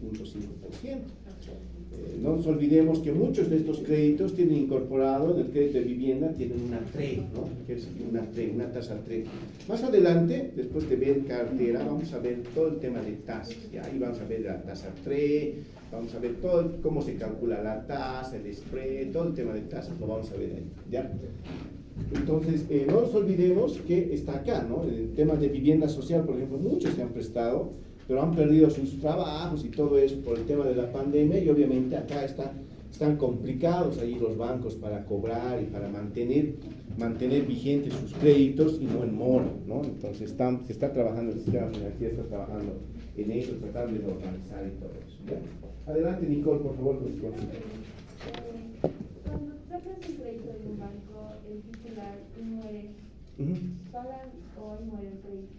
No nos olvidemos que muchos de estos créditos tienen incorporado, en el crédito de vivienda, tienen una TRE, ¿no? Que es una tasa TRE. Más adelante, después de ver cartera, vamos a ver todo el tema de tasas, ¿ya? Ahí vamos a ver la tasa TRE, vamos a ver todo cómo se calcula la tasa, el spread, todo el tema de tasas, lo vamos a ver ahí, ¿ya? Entonces, no nos olvidemos que está acá, ¿no? En el tema de vivienda social, por ejemplo, muchos se han prestado, pero han perdido sus trabajos y todo eso por el tema de la pandemia, y obviamente acá están complicados ahí los bancos para cobrar y para mantener vigentes sus créditos y no en mora, ¿no? Entonces, se está trabajando, el sistema financiero está trabajando en eso, tratando de normalizar y todo eso, ¿ya? Adelante, Nicole, por favor, con su consulta. sacas un crédito de un banco, el titular y muere, ¿pagan o ahí muere el crédito?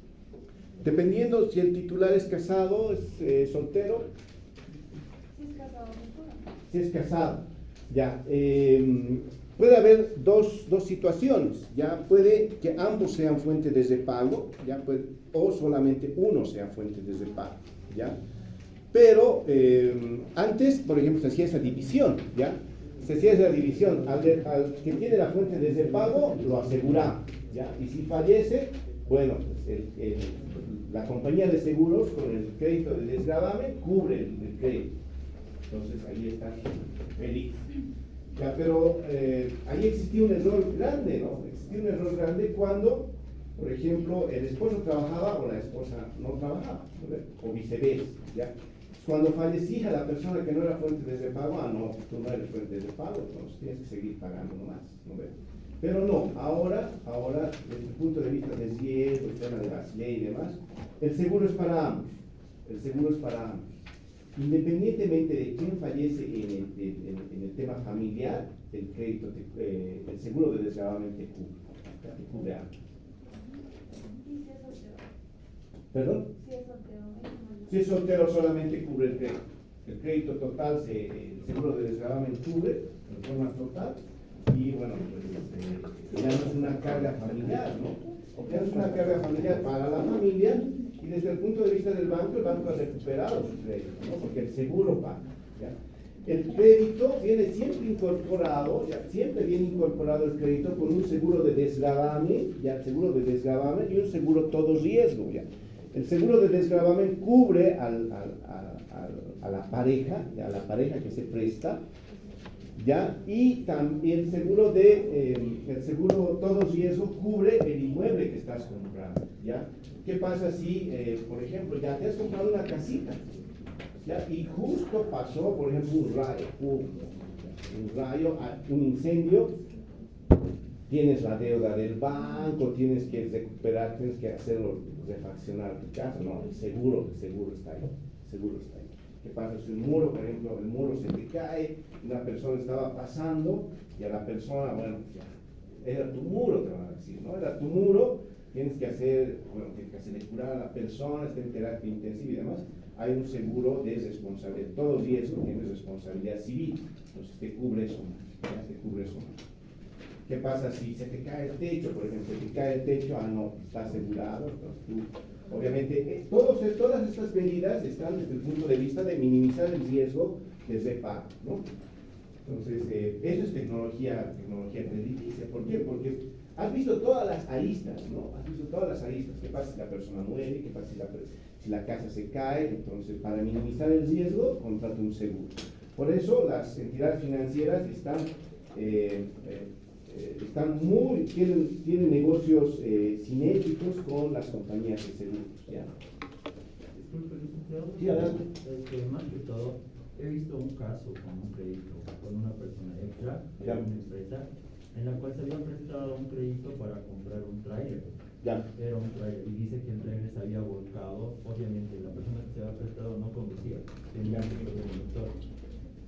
Dependiendo si el titular es casado, es soltero. Si es casado, pues pagan. Si es casado, ya. Puede haber dos situaciones, ya. Puede que ambos sean fuentes de pago, ya, o solamente uno sea fuente de pago, ya. Pero antes, por ejemplo, se hacía esa división, ya. Se hacía esa división. Al que tiene la fuente de pago, lo aseguramos, ya. Y si fallece, bueno, pues la compañía de seguros con el crédito de desgravamen cubre el crédito. Entonces ahí está feliz. Ya, pero ahí existía un error grande, ¿no? Existía un error grande cuando, por ejemplo, el esposo trabajaba o la esposa no trabajaba, ¿no? O viceversa, ¿ya? Cuando fallecía la persona que no era fuente de pago, no, tú no eres fuente de pago, entonces tienes que seguir pagando nomás, ¿no ves? Pero no, ahora, desde el punto de vista del riesgo, el tema de las leyes y demás, el seguro es para ambos, el seguro es para ambos. Independientemente de quién fallece en el tema familiar, el crédito, el seguro de desgravamen te cubre a ambos. ¿Y si es soltero? ¿Perdón? Si es soltero, Si es soltero solamente cubre el crédito. El crédito total, el seguro de desgravamen cubre de forma total y bueno, pues ya no es una carga familiar, ¿no? O ya no es una carga familiar para la familia y desde el punto de vista del banco, el banco ha recuperado su crédito, ¿no? Porque el seguro paga, ¿ya? El crédito viene siempre incorporado, ya siempre viene incorporado el crédito con un seguro de desgravamen, ya el seguro de desgravamen y un seguro todo riesgo, ya. El seguro de desgravamen cubre a la pareja, ya, a la pareja que se presta, ya, y también el seguro todo riesgo cubre el inmueble que estás comprando, ya. ¿Qué pasa si, por ejemplo, ya te has comprado una casita, ya, y justo pasó, por ejemplo, un rayo, un incendio? Tienes la deuda del banco, tienes que recuperar, tienes que hacerlo, refaccionar tu casa, no, el seguro está ahí, ¿Qué pasa si un muro, por ejemplo, el muro se te cae, una persona estaba pasando y a la persona, bueno, ya, era tu muro, te van a decir, ¿no? Era tu muro, tienes que hacer curar a la persona, está en terapia intensiva y demás. Hay un seguro de responsabilidad, todo riesgo tiene responsabilidad civil, entonces te cubre eso más, ya te cubre eso más. ¿Qué pasa si se te cae el techo, por ejemplo? Se te cae el techo, no, está asegurado, entonces tú, obviamente, todas estas medidas están desde el punto de vista de minimizar el riesgo del repago, ¿no? Entonces, eso es tecnología crediticia. ¿Por qué? Porque has visto todas las aristas, ¿no? Has visto todas las aristas. ¿Qué pasa si la persona muere? ¿Qué pasa si la casa se cae? Entonces, para minimizar el riesgo, contrata un seguro. Por eso, las entidades financieras tienen negocios sinérgicos con las compañías de seguros, ¿ya? Disculpe, licenciado. Sí, adelante. Más que todo, he visto un caso con un crédito con una persona extra de Ya. una empresa en la cual se había prestado un crédito para comprar un tráiler. Ya. Era un tráiler y dice que el tráiler se había volcado. Obviamente la persona que se había prestado no conducía, tenía un conductor.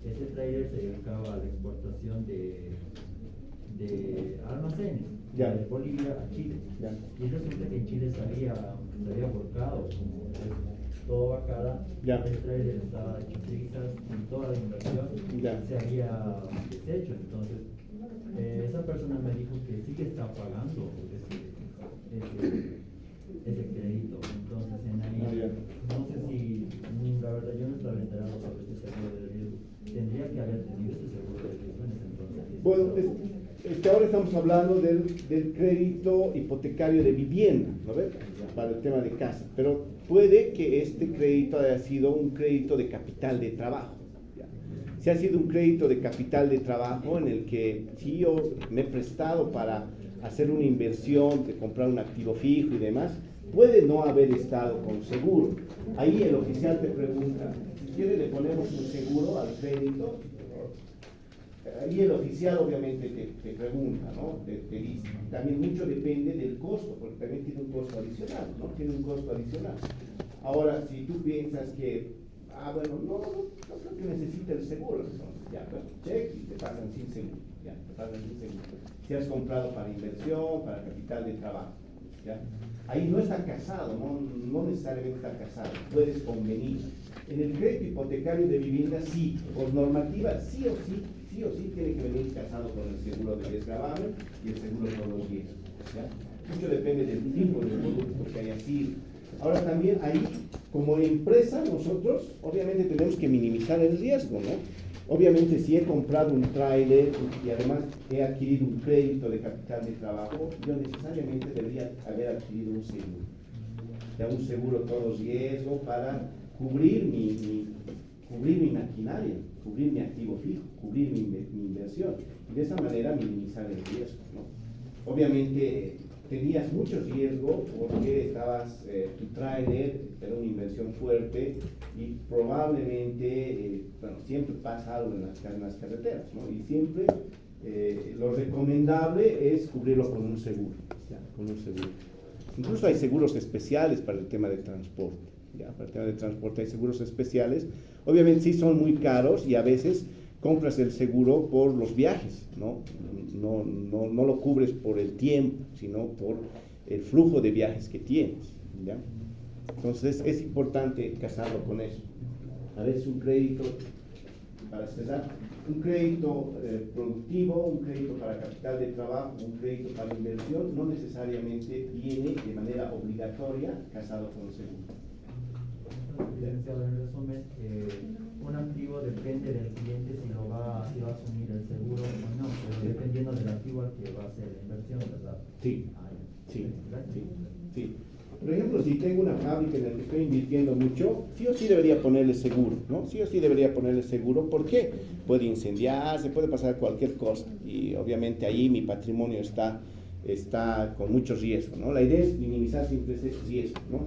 Ese tráiler se dedicaba a la exportación de almacenes Ya. de Bolivia a Chile. Ya. Y resulta que en Chile se había volcado, como todo bacala, Ya. el trailer estaba hecho trizas y toda la inversión Ya. se había deshecho. Entonces, esa persona me dijo que sí que está pagando ese crédito. Entonces, en ahí, no sé si, la verdad, yo no estaba enterado sobre este seguro de riesgo. Tendría que haber tenido este seguro de riesgo en ese entonces. Bueno, ahora estamos hablando del crédito hipotecario de vivienda, ¿no ves? Para el tema de casa. Pero puede que este crédito haya sido un crédito de capital de trabajo. ¿Ya? Si ha sido un crédito de capital de trabajo en el que si yo me he prestado para hacer una inversión, de comprar un activo fijo y demás, puede no haber estado con seguro. Ahí el oficial te pregunta, si quiere le ponemos un seguro al crédito. Ahí el oficial obviamente te pregunta, ¿no? Te dice. También mucho depende del costo, porque también tiene un costo adicional, ¿no? Tiene un costo adicional. Ahora, si tú piensas que, bueno, no creo que necesite el seguro, entonces ya, pues, check y te pasan sin seguro. ¿ya? Te pagan un seguro. Si has comprado para inversión, para capital de trabajo, ¿ya? Ahí no está casado, no necesariamente está casado, puedes convenir. En el crédito hipotecario de vivienda, sí, por normativa, sí o sí tiene que venir casado con el seguro de desgravamen y el seguro de todos los riesgos, ¿ya? Mucho depende del tipo de producto que haya sido. Ahora también ahí, como empresa, nosotros obviamente tenemos que minimizar el riesgo, ¿no? Obviamente si he comprado un tráiler y además he adquirido un crédito de capital de trabajo, yo necesariamente debería haber adquirido un seguro. Ya un seguro todo riesgo para cubrir mi maquinaria, cubrir mi activo fijo, cubrir mi inversión y de esa manera minimizar el riesgo, ¿no? Obviamente tenías mucho riesgo porque tu tráiler era una inversión fuerte y probablemente, siempre pasa algo en las carreteras, ¿no? Y siempre lo recomendable es cubrirlo con un seguro, ¿ya? Con un seguro. Incluso hay seguros especiales para el tema de transporte, ¿ya? Para el tema de transporte hay seguros especiales. Obviamente sí son muy caros y a veces compras el seguro por los viajes, ¿no? No lo cubres por el tiempo, sino por el flujo de viajes que tienes, ¿ya? Entonces es importante casarlo con eso. A veces un crédito, para cerrar, un crédito productivo, un crédito para capital de trabajo, un crédito para inversión, no necesariamente viene de manera obligatoria casado con el seguro. Licenciado, en resumen, un activo depende del cliente si va a asumir el seguro o no, pero dependiendo del activo al que va a hacer la inversión, ¿verdad? Sí, Sí. sí. Por ejemplo, si tengo una fábrica en la que estoy invirtiendo mucho, sí o sí debería ponerle seguro, ¿no? Sí o sí debería ponerle seguro. ¿Por qué? Puede incendiarse, puede pasar cualquier cosa y obviamente ahí mi patrimonio está con mucho riesgo, ¿no? La idea es minimizar siempre ese riesgo, ¿no?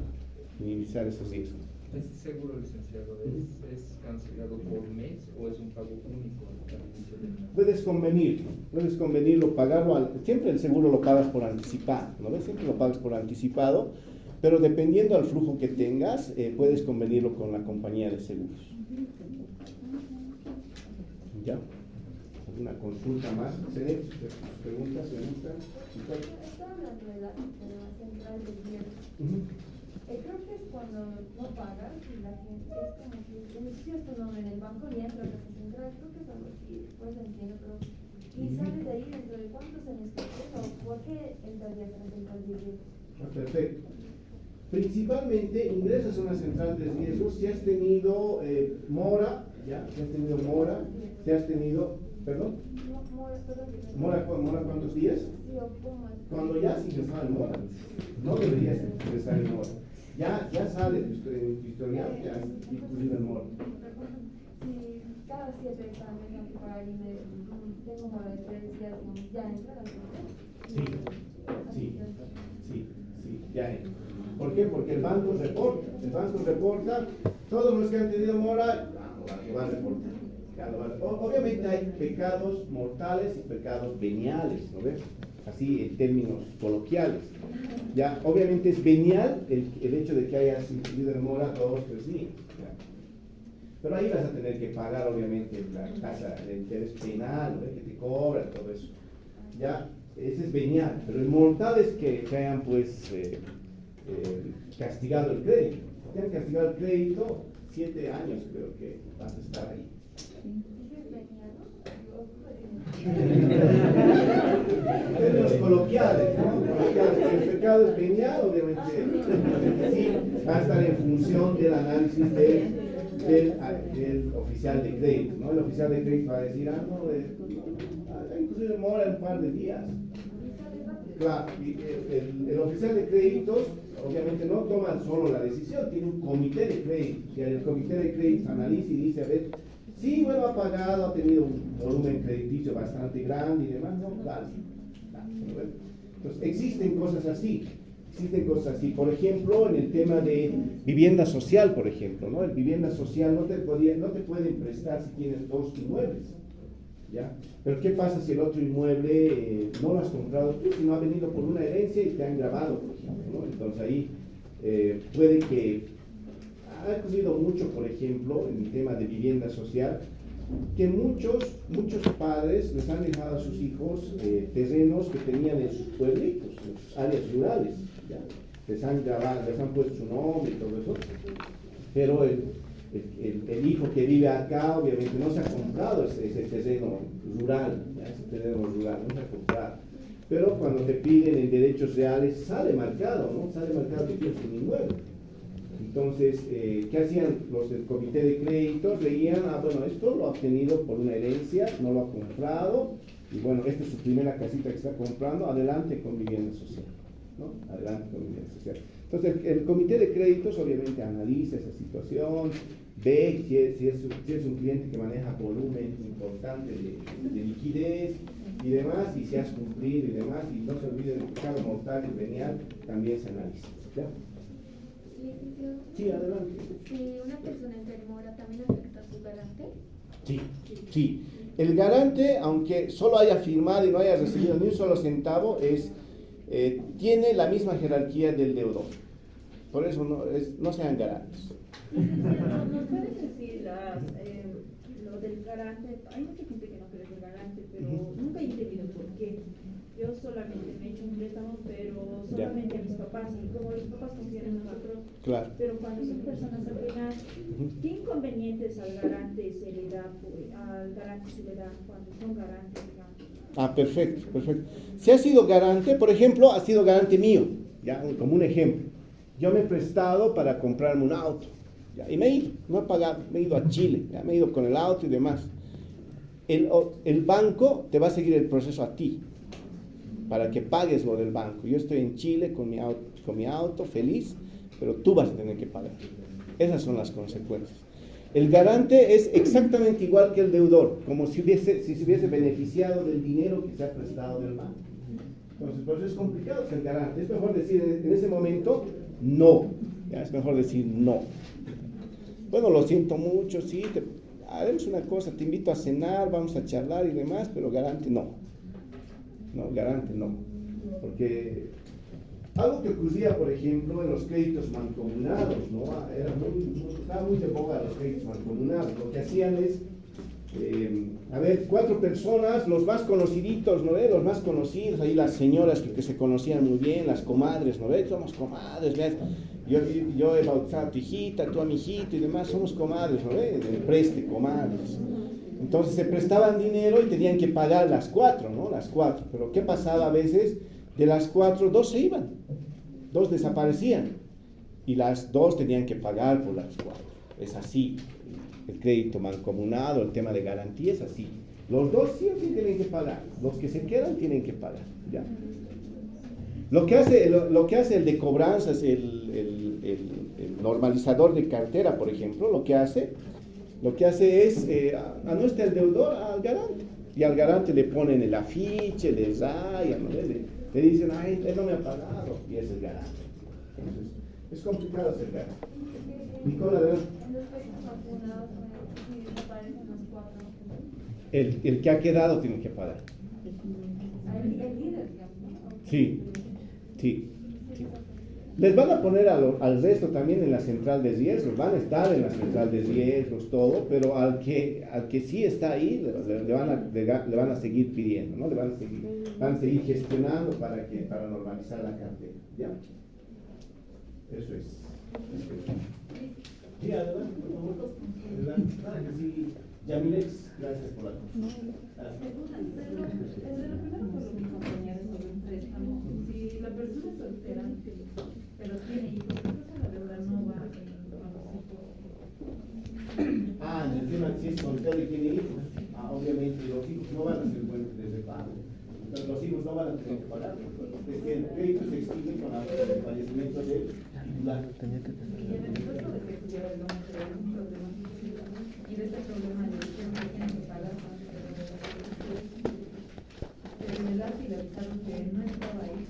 Minimizar ese riesgo. ¿Ese seguro, licenciado, es cancelado por mes o es un pago único al inicio del mes? Puedes convenirlo, pagarlo, siempre el seguro lo pagas por anticipado, ¿no ves? Siempre lo pagas por anticipado, pero dependiendo del flujo que tengas, puedes convenirlo con la compañía de seguros. ¿Ya? ¿Alguna consulta más? ¿Preguntas? Está hablando de la central del viernes. Creo que es cuando no pagas y la gente es como que inició tu nombre en el banco y entra a la central, creo que es algo así, pues entiendo, pero y sales de ahí dentro de cuántos años que o por qué entrarías a la central de riesgos. Perfecto. Principalmente ingresas a una central de riesgos si has tenido mora, ¿ya? Si has tenido mora, si has tenido, ¿perdón? ¿Mora cuántos días? Sí, o cómo. Cuando ya has ingresado en mora, no deberías ingresar en mora. Ya sale tu historial, ya has incluido en mora. Si cada 7 exámenes tengo que pagar y tengo mora de 3 días, ya entra la central. Sí, ya entra. ¿Por qué? Porque el banco reporta, todos los que han tenido mora, lo van a reportar. Obviamente hay pecados mortales y pecados veniales, ¿no ves? Así en términos coloquiales. Ya, obviamente es venial el hecho de que hayas incluido en mora 2 o 3 días. ¿Ya? Pero ahí vas a tener que pagar, obviamente, la tasa de interés penal, ¿no? Que te cobra, todo eso. Ya, ese es venial. Pero el mortal es que hayan, pues, castigado el crédito. Si te han castigado el crédito, 7 años creo que vas a estar ahí. Términos coloquiales, ¿no? Coloquiales. El pecado es venial, obviamente, sí, va a estar en función del análisis del oficial de crédito, ¿no? El oficial de crédito va a decir, inclusive mora un par de días. Claro, el oficial de créditos obviamente no toma solo la decisión, tiene un comité de créditos y el comité de créditos analiza y dice, a ver, sí, bueno, ha pagado, ha tenido un volumen crediticio bastante grande y demás, no, claro. Entonces, existen cosas así. Por ejemplo, en el tema de vivienda social, por ejemplo, ¿no? El vivienda social no te pueden prestar si tienes 2 inmuebles, ¿ya? Pero ¿qué pasa si el otro inmueble no lo has comprado tú, sino ha venido por una herencia y te han grabado, por ejemplo, ¿no? Entonces ahí puede que ha ocurrido mucho, por ejemplo, en el tema de vivienda social, que muchos padres les han dejado a sus hijos terrenos que tenían en sus pueblitos, en sus áreas rurales, ¿ya? Les han puesto su nombre y todo eso, pero el hijo que vive acá obviamente no se ha comprado ese terreno rural, ¿ya? Ese terreno rural no se ha comprado, pero cuando te piden en derechos reales sale marcado, ¿no? Sale marcado que tienes un inmueble. Entonces, ¿qué hacían los del comité de créditos? Veían, bueno, esto lo ha obtenido por una herencia, no lo ha comprado, y bueno, esta es su primera casita que está comprando, adelante con vivienda social, ¿no? Adelante con vivienda social. Entonces, el comité de créditos obviamente analiza esa situación, ve si es un cliente que maneja volumen importante de liquidez y demás, y si has cumplido y demás, y no se olvide del pecado mortal y venial, también se analiza, ¿ya? Sí, adelante. Si una persona enfermora, ¿también afecta su garante? Sí. El garante, aunque solo haya firmado y no haya recibido ni un solo centavo, tiene la misma jerarquía del deudor. Por eso no sean garantes. ¿Nos pueden decir lo del garante? Hay mucha gente que no cree el garante, pero nunca he entendido por qué. Yo solamente me he hecho un préstamo, pero solamente a mis papás, y como los papás confían en nosotros, claro. Pero cuando son personas ajenas, ¿qué inconvenientes al garante se le da cuando son garantes, digamos? Perfecto. Si ha sido garante, por ejemplo, ha sido garante mío, ya, como un ejemplo. Yo me he prestado para comprarme un auto, ya, y me he ido, no he pagado, me he ido a Chile, ya, me he ido con el auto y demás. El banco te va a seguir el proceso a ti, para que pagues lo del banco. Yo estoy en Chile con mi auto feliz, pero tú vas a tener que pagar. Esas son las consecuencias. El garante es exactamente igual que el deudor, como si se hubiese beneficiado del dinero que se ha prestado del banco. Entonces, por eso es complicado ser garante. Es mejor decir en ese momento no. Ya, es mejor decir no. Bueno, lo siento mucho, sí, haremos una cosa, te invito a cenar, vamos a charlar y demás, pero garante no. No, garante no. Porque algo que ocurría, por ejemplo, en los créditos mancomunados, ¿no? Estaba muy de boga los créditos mancomunados. Lo que hacían es, 4 personas, los más conociditos, ¿no? Los más conocidos, ahí las señoras que se conocían muy bien, las comadres, ¿no? Somos comadres, ¿ves? Yo he bautizado a tu hijita, tú a mi hijito y demás, somos comadres, ¿no? El preste, comadres. Entonces se prestaban dinero y tenían que pagar las 4, ¿no? Las 4. Pero ¿qué pasaba a veces? De las 4, 2 se iban, 2 desaparecían. Y las 2 tenían que pagar por las 4. Es así. El crédito mancomunado, el tema de garantía es así. Los 2 sí o sí tienen que pagar. Los que se quedan tienen que pagar. ¿Ya? Lo que hace el de cobranzas, el normalizador de cartera, por ejemplo, lo que hace es, anuestra el deudor al garante, y al garante le ponen el afiche, le rayan, ¿no? Le dicen, ay, él no me ha pagado, y es el garante. Entonces, es complicado ser garante. Nicola, ¿verdad? En los países vacunados, si desaparecen los 4. El que ha quedado tiene que pagar. El líder, digamos. Sí. Les van a poner al resto también en la central de riesgos, van a estar en la central de riesgos, todo, pero al que sí está ahí, le van a seguir pidiendo, ¿no? Van a seguir gestionando para normalizar la cartera, ¿ya? Eso es. Sí, adelante, por favor. Adelante. Sí, Yamilex, gracias por la consulta. Pero lo primero por lo que compañeros sobre un préstamo, si la persona es soltera, pero tiene hijos, entonces la deuda no va a los hijos. En el tema si es soltero y tiene hijos, obviamente los hijos no van a ser buenos de pago. Entonces los hijos no van a tener que pagar, porque el crédito se extingue con el fallecimiento del titular. Y en el caso de que tuviera el hombre un problema y de este problema le dicen que tienen que pagar más, pero en realidad si le avisaron que no estaba ahí.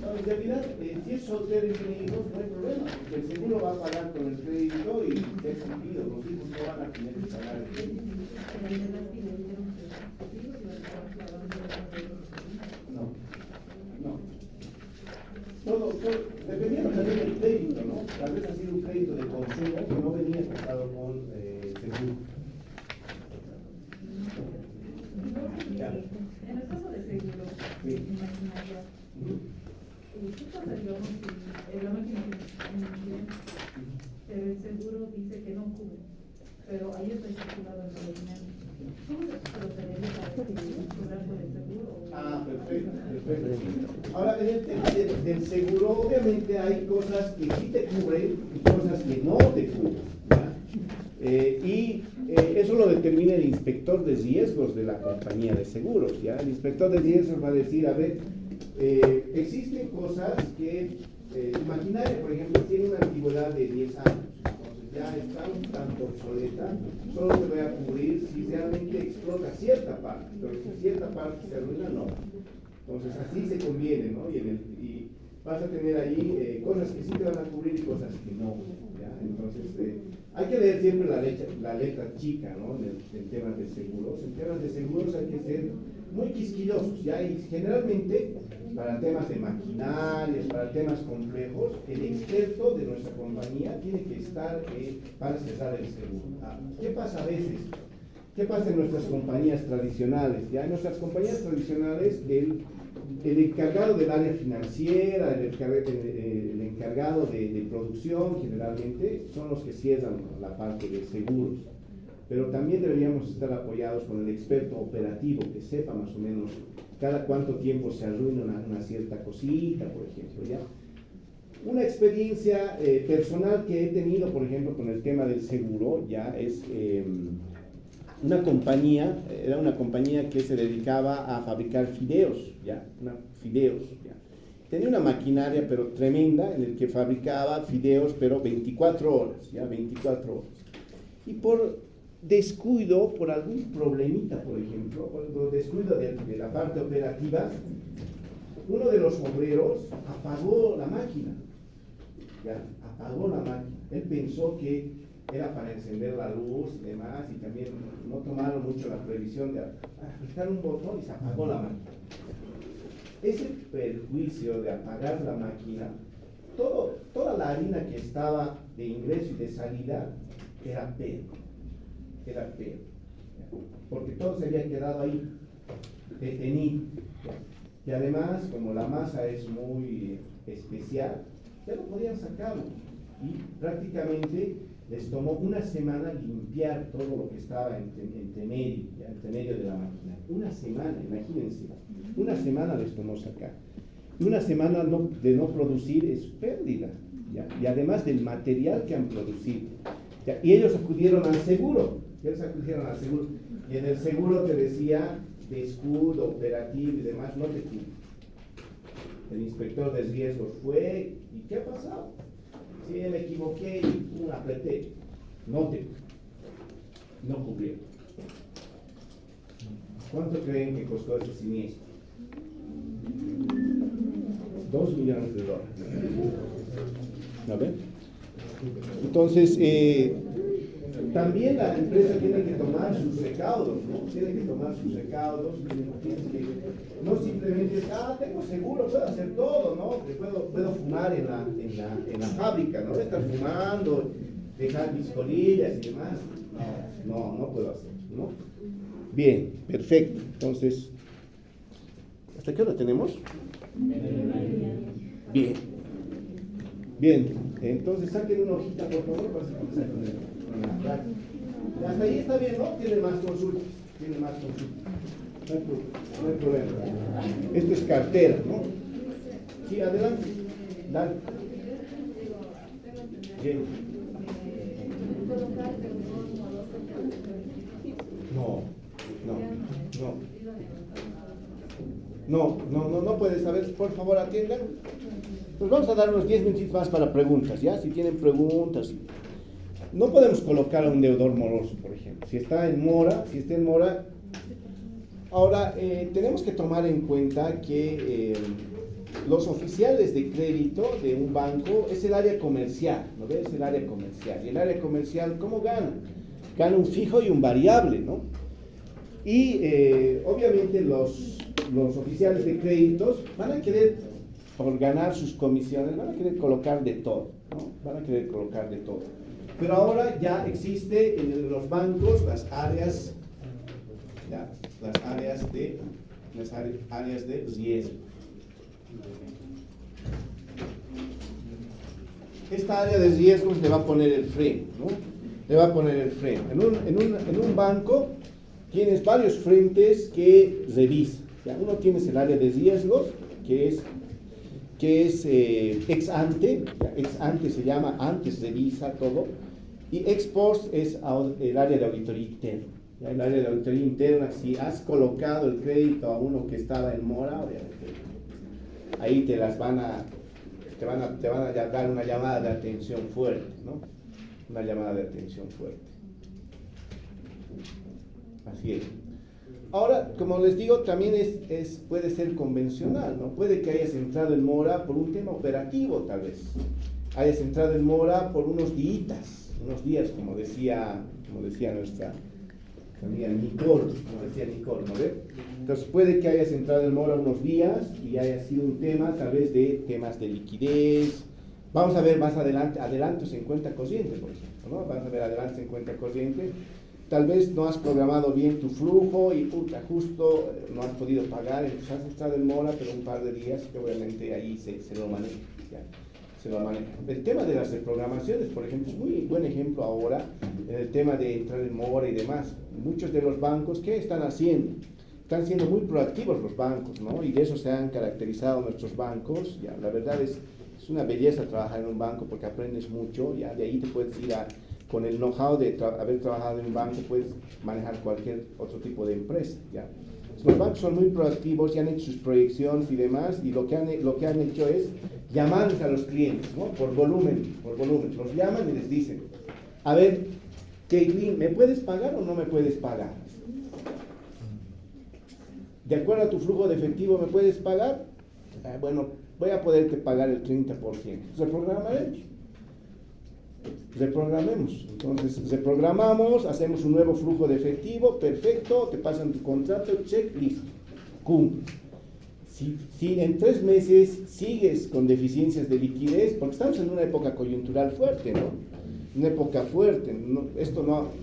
No, en realidad, si es soltero y tiene hijos, no hay problema, porque el seguro va a pagar con el crédito y es cumplido, los hijos no van a tener que pagar el crédito. Pero en realidad si le dijeron que los hijos iban a estar pagando. No. Todo, dependiendo también del crédito, ¿no? Tal vez ha sido un crédito de consumo que no venía casado con seguro. Ya. En el caso de seguro, Sí. imaginaria, ¿qué pasa, digamos, si la máquina tiene un accidente, pero el seguro dice que no cubre, pero ahí está estipulado en el dinero? ¿Cómo se procedería para cobrar por el seguro? Ah, perfecto, perfecto. Ahora, en el tema del seguro, obviamente hay cosas que sí te cubren y cosas que no te cubren, ¿ya? Eso lo determina el inspector de riesgos de la compañía de seguros, ¿ya? El inspector de riesgos va a decir, a ver, existen cosas que, maquinaria, por ejemplo, tiene una antigüedad de 10 años, entonces ya está un tanto obsoleta, solo te voy a cubrir si realmente explota cierta parte, pero si cierta parte se arruina, no. Entonces así se conviene, ¿no? Y vas a tener ahí cosas que sí te van a cubrir y cosas que no, ¿ya? Entonces hay que leer siempre la letra chica, ¿no? En temas de seguros. En temas de seguros hay que ser muy quisquillosos, ¿ya? Y generalmente para temas de maquinarias, para temas complejos, el experto de nuestra compañía tiene que estar para cerrar el seguro. ¿Qué pasa a veces? ¿Qué pasa en nuestras compañías tradicionales? Ya en nuestras compañías tradicionales, el encargado del área financiera, el encargado de producción, generalmente, son los que cierran la parte de seguros. Pero también deberíamos estar apoyados con el experto operativo, que sepa más o menos cada cuánto tiempo se arruina una cierta cosita, por ejemplo, ¿ya? Una experiencia personal que he tenido, por ejemplo, con el tema del seguro, ya es era una compañía que se dedicaba a fabricar fideos, ¿ya? Fideos, ¿ya? Tenía una maquinaria, pero tremenda, en el que fabricaba fideos, pero 24 horas, ¿ya? 24 horas. Y por descuido, por algún problemita, por ejemplo, por descuido de la parte operativa, uno de los obreros apagó la máquina, ¿ya? Apagó la máquina. Él pensó que era para encender la luz y demás, y también no tomaron mucho la previsión de apretar un botón y se apagó la máquina. Ese perjuicio de apagar la máquina, toda la harina que estaba de ingreso y de salida era pelo, porque todo se había quedado ahí, detenido. Y además, como la masa es muy especial, ya no podían sacarlo, y prácticamente les tomó una semana limpiar todo lo que estaba entre medio de la máquina. Una semana, imagínense, una semana les tomó sacar. Y una semana de no producir es pérdida, ¿ya? Y además del material que han producido, ¿ya? Y ellos acudieron al seguro, y en el seguro te decía descuido operativo y demás, no te cubre. El inspector de riesgos fue, ¿y qué ha pasado? Sí, me equivoqué y apreté. No cubrió. ¿Cuánto creen que costó ese siniestro? $2 millones. ¿No ven? Entonces, también la empresa tiene que tomar sus recaudos, ¿no? Tiene que tomar sus recaudos, no simplemente, tengo seguro, puedo hacer todo, ¿no? Puedo fumar en la fábrica, ¿no? Estar fumando, dejar mis colillas y demás. No puedo hacer, ¿no? Bien, perfecto. Entonces, ¿hasta qué hora tenemos? Bien, entonces saquen una hojita, por favor, para comenzar con la práctica. Hasta ahí está bien, ¿no? Tiene más consultas. No hay problema. Esto es cartera, ¿no? Sí, adelante. Dale. Bien. No puedes. A ver, por favor, atiendan. Pues vamos a dar unos 10 minutitos más para preguntas, ¿ya? Si tienen preguntas. No podemos colocar a un deudor moroso, por ejemplo. Si está en mora. Ahora, tenemos que tomar en cuenta que los oficiales de crédito de un banco es el área comercial, ¿no ves? Es el área comercial. Y el área comercial, ¿cómo gana? Gana un fijo y un variable, ¿no? Y obviamente los oficiales de créditos van a querer, por ganar sus comisiones, van a querer colocar de todo, ¿no? Pero ahora ya existe en los bancos las áreas de riesgo. Esta área de riesgos le va a poner el freno, ¿no? Le va a poner el freno. En un banco tienes varios frentes que revisa. ¿Ya? Uno tienes el área de riesgos, que es ex ante. Ex ante se llama antes revisa todo. Y ex post es el área de auditoría interna. ¿Ya? El área de auditoría interna, si has colocado el crédito a uno que estaba en mora, obviamente, ahí te van a dar una llamada de atención fuerte, ¿no? Una llamada de atención fuerte. Así es. Ahora, como les digo, también puede ser convencional, ¿no? Puede que hayas entrado en mora por un tema operativo, tal vez. Hayas entrado en mora por unos días, como decía nuestra amiga Nicole, ¿no ve? Entonces puede que hayas entrado en mora unos días y haya sido un tema, tal vez, de temas de liquidez. Vamos a ver más adelante, adelantos en cuenta corriente, por ejemplo, ¿no? Vamos a ver adelantos en cuenta corriente. Tal vez no has programado bien tu flujo y justo no has podido pagar, entonces has estado en mora, pero un par de días que obviamente ahí se lo maneja. ¿Ya? Se lo maneja. El tema de las reprogramaciones, por ejemplo, es muy buen ejemplo ahora en el tema de entrar en mora y demás. Muchos de los bancos, ¿qué están haciendo? Están siendo muy proactivos los bancos, ¿no? Y de eso se han caracterizado nuestros bancos. Ya, la verdad es una belleza trabajar en un banco porque aprendes mucho, ya de ahí te puedes ir con el know-how de haber trabajado en un banco, puedes manejar cualquier otro tipo de empresa, ya. Los bancos son muy proactivos, ya han hecho sus proyecciones y demás, y lo que han hecho es llamar a los clientes, ¿no? Por volumen, los llaman y les dicen, a ver, Caitlin, ¿me puedes pagar o no me puedes pagar? De acuerdo a tu flujo de efectivo, ¿me puedes pagar? Bueno, voy a poderte pagar el 30%. Reprogramemos. Entonces, reprogramamos, hacemos un nuevo flujo de efectivo, perfecto, te pasan tu contrato, check, listo, cumple. Si en 3 meses sigues con deficiencias de liquidez, porque estamos en una época coyuntural fuerte, ¿no? Una época fuerte,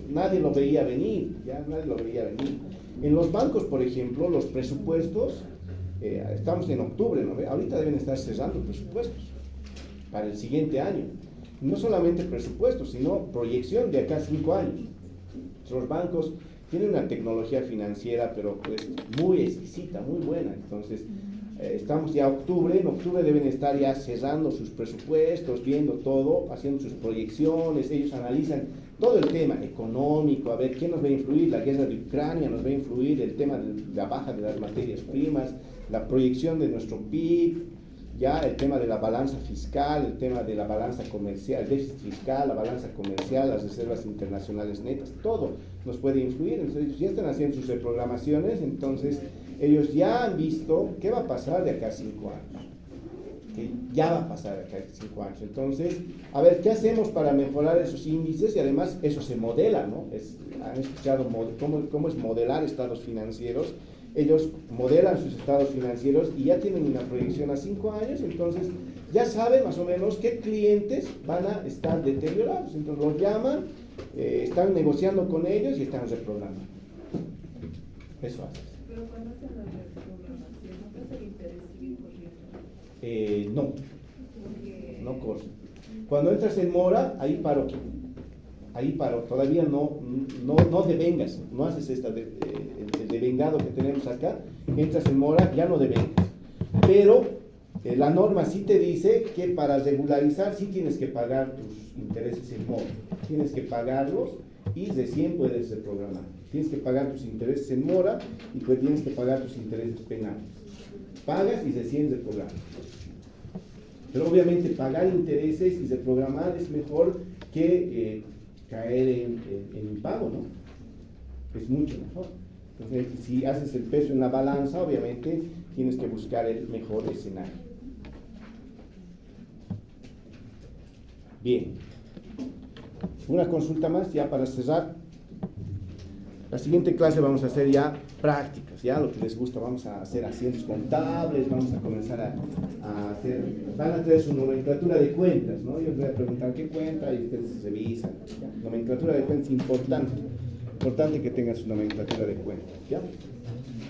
nadie lo veía venir, ya nadie lo veía venir. En los bancos, por ejemplo, los presupuestos, estamos en octubre, ¿no? Ahorita deben estar cerrando presupuestos para el siguiente año. No solamente presupuestos, sino proyección de acá a 5 años. Los bancos tienen una tecnología financiera, pero pues muy exquisita, muy buena. Entonces, estamos ya en octubre deben estar ya cerrando sus presupuestos, viendo todo, haciendo sus proyecciones, ellos analizan todo el tema económico, a ver qué nos va a influir, la guerra de Ucrania nos va a influir, el tema de la baja de las materias primas, la proyección de nuestro PIB, ya el tema de la balanza fiscal, el tema de la balanza comercial, el déficit fiscal, la balanza comercial, las reservas internacionales netas, todo nos puede influir. Entonces ellos ya están haciendo sus reprogramaciones, entonces ellos ya han visto qué va a pasar de acá a 5 años, que ya va a pasar de acá a 5 años. Entonces, a ver, ¿qué hacemos para mejorar esos índices? Y además eso se modela, ¿no? Han escuchado cómo es modelar estados financieros. Ellos modelan sus estados financieros y ya tienen una proyección a 5 años, entonces ya saben más o menos qué clientes van a estar deteriorados. Entonces los llaman, están negociando con ellos y están reprogramando. Eso hace. Pero cuando hacen la reprogramación, ¿no pasa el interés civil corriendo? No, Porque... no corre. Cuando entras en mora, ahí paro, todavía no devengas, no haces el devengado que tenemos acá, entras en mora, ya no devengas. Pero la norma sí te dice que para regularizar sí tienes que pagar tus intereses en mora, tienes que pagarlos y recién puedes reprogramar. Tienes que pagar tus intereses en mora y pues tienes que pagar tus intereses penales. Pagas y recién reprogramas. Pero obviamente pagar intereses y reprogramar es mejor que caer en impago, ¿no? Es mucho mejor. Entonces, si haces el peso en la balanza, obviamente tienes que buscar el mejor escenario. Bien. Una consulta más ya para cerrar. La siguiente clase vamos a hacer ya prácticas, ya lo que les gusta, vamos a hacer asientos contables, vamos a comenzar a hacer, van a tener su nomenclatura de cuentas, ¿no? Yo les voy a preguntar qué cuenta y ustedes revisan, ¿ya? Nomenclatura de cuentas importante que tengan su nomenclatura de cuentas, ¿ya?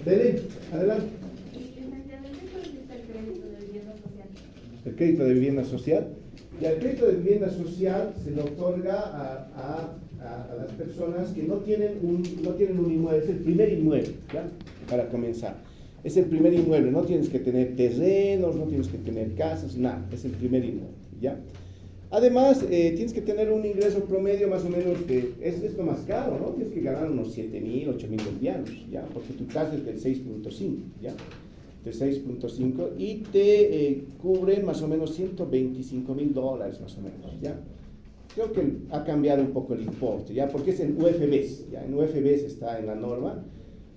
Belén, adelante. El crédito de vivienda social. Y el crédito de vivienda social se le otorga a las personas que no tienen un inmueble, es el primer inmueble, ¿ya? Para comenzar. Es el primer inmueble, no tienes que tener terrenos, no tienes que tener casas, nada, es el primer inmueble, ¿ya? Además, tienes que tener un ingreso promedio más o menos, es lo más caro, ¿no? Tienes que ganar unos 7.000, 8.000 bolivianos, ¿ya? Porque tu tasa es del 6.5, ¿ya? De 6.5 y te cubren más o menos $125.000 más o menos, ¿ya? Creo que ha cambiado un poco el importe, ¿ya? Porque es en UFBs, ¿ya? En UFBs está en la norma,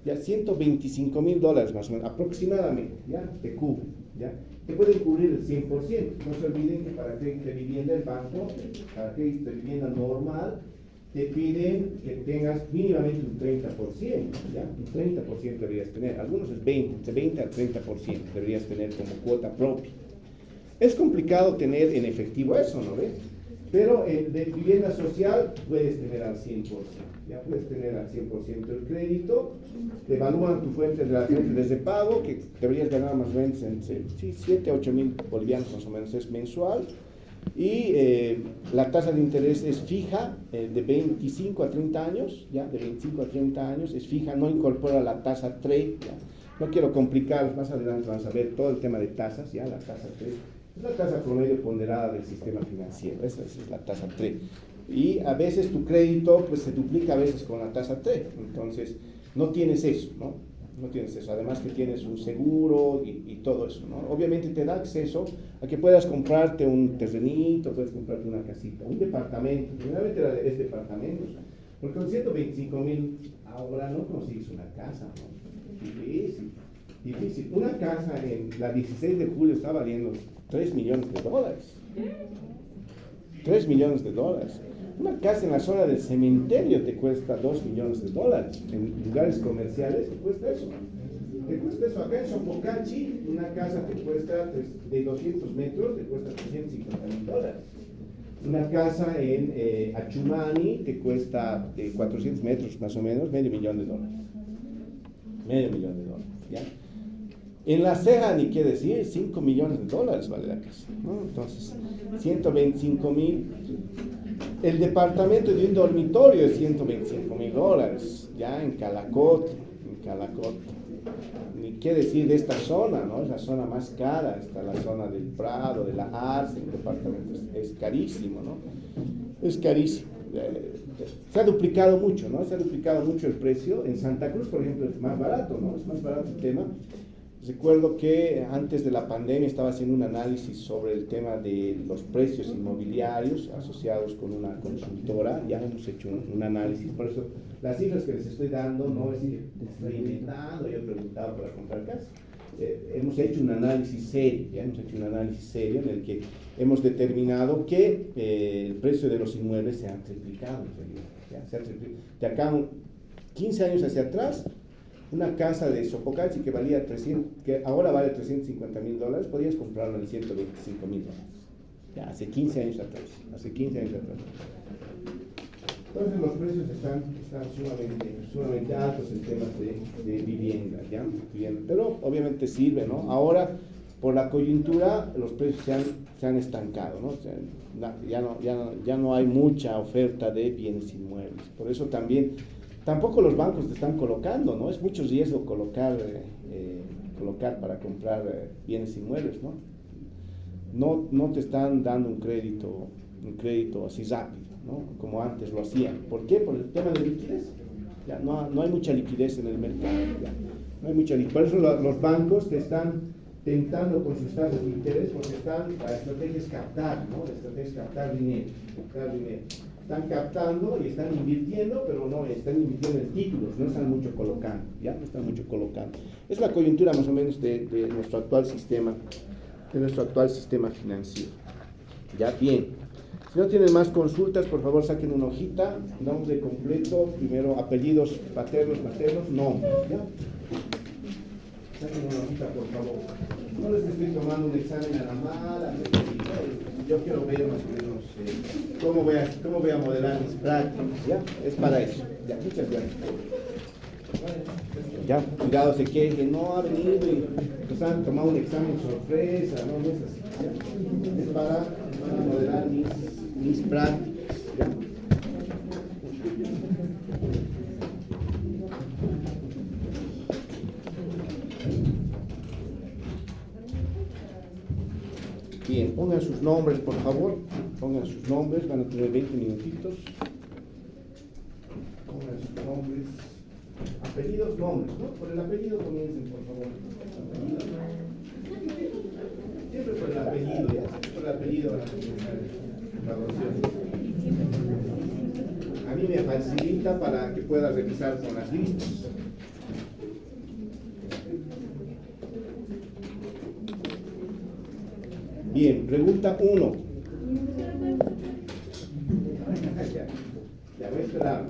ya $125.000 más o menos, aproximadamente, ¿ya? Te cubren, ¿ya? Te pueden cubrir el 100%, no se olviden que para crédito de vivienda el banco, para crédito de vivienda normal, te piden que tengas mínimamente un 30%, ¿ya? Un 30% deberías tener, algunos es 20, de 20 al 30% deberías tener como cuota propia. Es complicado tener en efectivo eso, ¿no ves? Pero de vivienda social puedes tener al 100%, ya puedes tener al 100% el crédito, te evalúan tu fuente de la fuente de pago, que deberías ganar más o menos entre 7 a 8.000 bolivianos más o menos es mensual, y la tasa de interés es fija, de 25 a 30 años, ¿ya? De 25 a 30 años es fija, no incorpora la tasa TRE, ¿ya? No quiero complicaros, más adelante vamos a ver todo el tema de tasas, ¿ya? La tasa TRE es la tasa promedio ponderada del sistema financiero, esa es la tasa TRE. Y a veces tu crédito pues se duplica a veces con la tasa TRE, entonces no tienes eso, ¿no? No tienes eso, además que tienes un seguro y todo eso, ¿no? Obviamente te da acceso a que puedas comprarte un terrenito, puedes comprarte una casita, un departamento, generalmente es departamentos, porque con 125.000 ahora no consigues una casa, ¿no? Difícil. Una casa en la 16 de julio está valiendo $3 millones. $3 millones. Una casa en la zona del cementerio te cuesta $2 millones. En lugares comerciales te cuesta eso. Te cuesta eso. Acá en Sopocachi, una casa te cuesta de 200 metros, te cuesta $350.000. Una casa en Achumani te cuesta de 400 metros más o menos, $500,000. $500,000, ¿ya? En La Ceja, ni qué decir, $5 millones vale la casa, ¿no? Entonces, 125.000. El departamento de un dormitorio es $125.000, ya en Calacot. Ni qué decir de esta zona, ¿no? Es la zona más cara, está la zona del Prado, de la Arce, el departamento es carísimo, ¿no? Es carísimo. Se ha duplicado mucho, ¿no? Se ha duplicado mucho el precio. En Santa Cruz, por ejemplo, es más barato, ¿no? Es más barato el tema. Recuerdo que antes de la pandemia estaba haciendo un análisis sobre el tema de los precios inmobiliarios asociados con una consultora. Ya hemos hecho un análisis, por eso las cifras que les estoy dando no es decir, estoy inventando, yo he preguntado para comprar casa. Hemos hecho un análisis serio, en el que hemos determinado que el precio de los inmuebles se ha triplicado en realidad. Ya, se ha triplicado. De acá 15 años hacia atrás, una casa de Sopocachi que ahora vale $350.000, podías comprarla en $125.000. Ya, hace 15 años atrás. Entonces los precios están sumamente altos en temas de vivienda, ¿ya? Pero obviamente sirve, ¿no? Ahora, por la coyuntura, los precios se han estancado, ¿no? O sea, ya no hay mucha oferta de bienes inmuebles. Por eso tampoco los bancos te están colocando, ¿no? Es mucho riesgo colocar para comprar bienes inmuebles, ¿no? No te están dando un crédito así rápido, ¿no? Como antes lo hacían. ¿Por qué? Por el tema de liquidez. Ya no hay mucha liquidez en el mercado. Ya. No hay mucha liquidez. Por eso los bancos te están tentando con sus tasas de interés, porque la estrategia es captar, ¿no? La estrategia es captar dinero. Están captando y están invirtiendo, pero no están invirtiendo en títulos, no están mucho colocando, ¿ya? No están mucho colocando. Es la coyuntura más o menos de nuestro actual sistema financiero. Ya, bien. Si no tienen más consultas, por favor saquen una hojita, nombre completo, primero apellidos paternos, nombre, ¿ya? Saquen una hojita, por favor. No les estoy tomando un examen a la mala, yo quiero ver más o menos cómo voy a modelar mis prácticas, ¿ya? Es para eso, ya, muchas gracias. Ya, cuidado, se quejen, no ha venido y nos han tomado un examen sorpresa, no es así, ¿ya? Es para modelar mis prácticas, ¿ya? Bien, pongan sus nombres, por favor. Pongan sus nombres, van a tener 20 minutitos. Pongan sus nombres. Apellidos, nombres, ¿no? Por el apellido comiencen, por favor. Apellido. Siempre por el apellido, ya. Siempre por el apellido van a comenzar la evaluación. A mí me facilita para que pueda revisar con las listas. Bien, pregunta 1. Ya voy a esperar.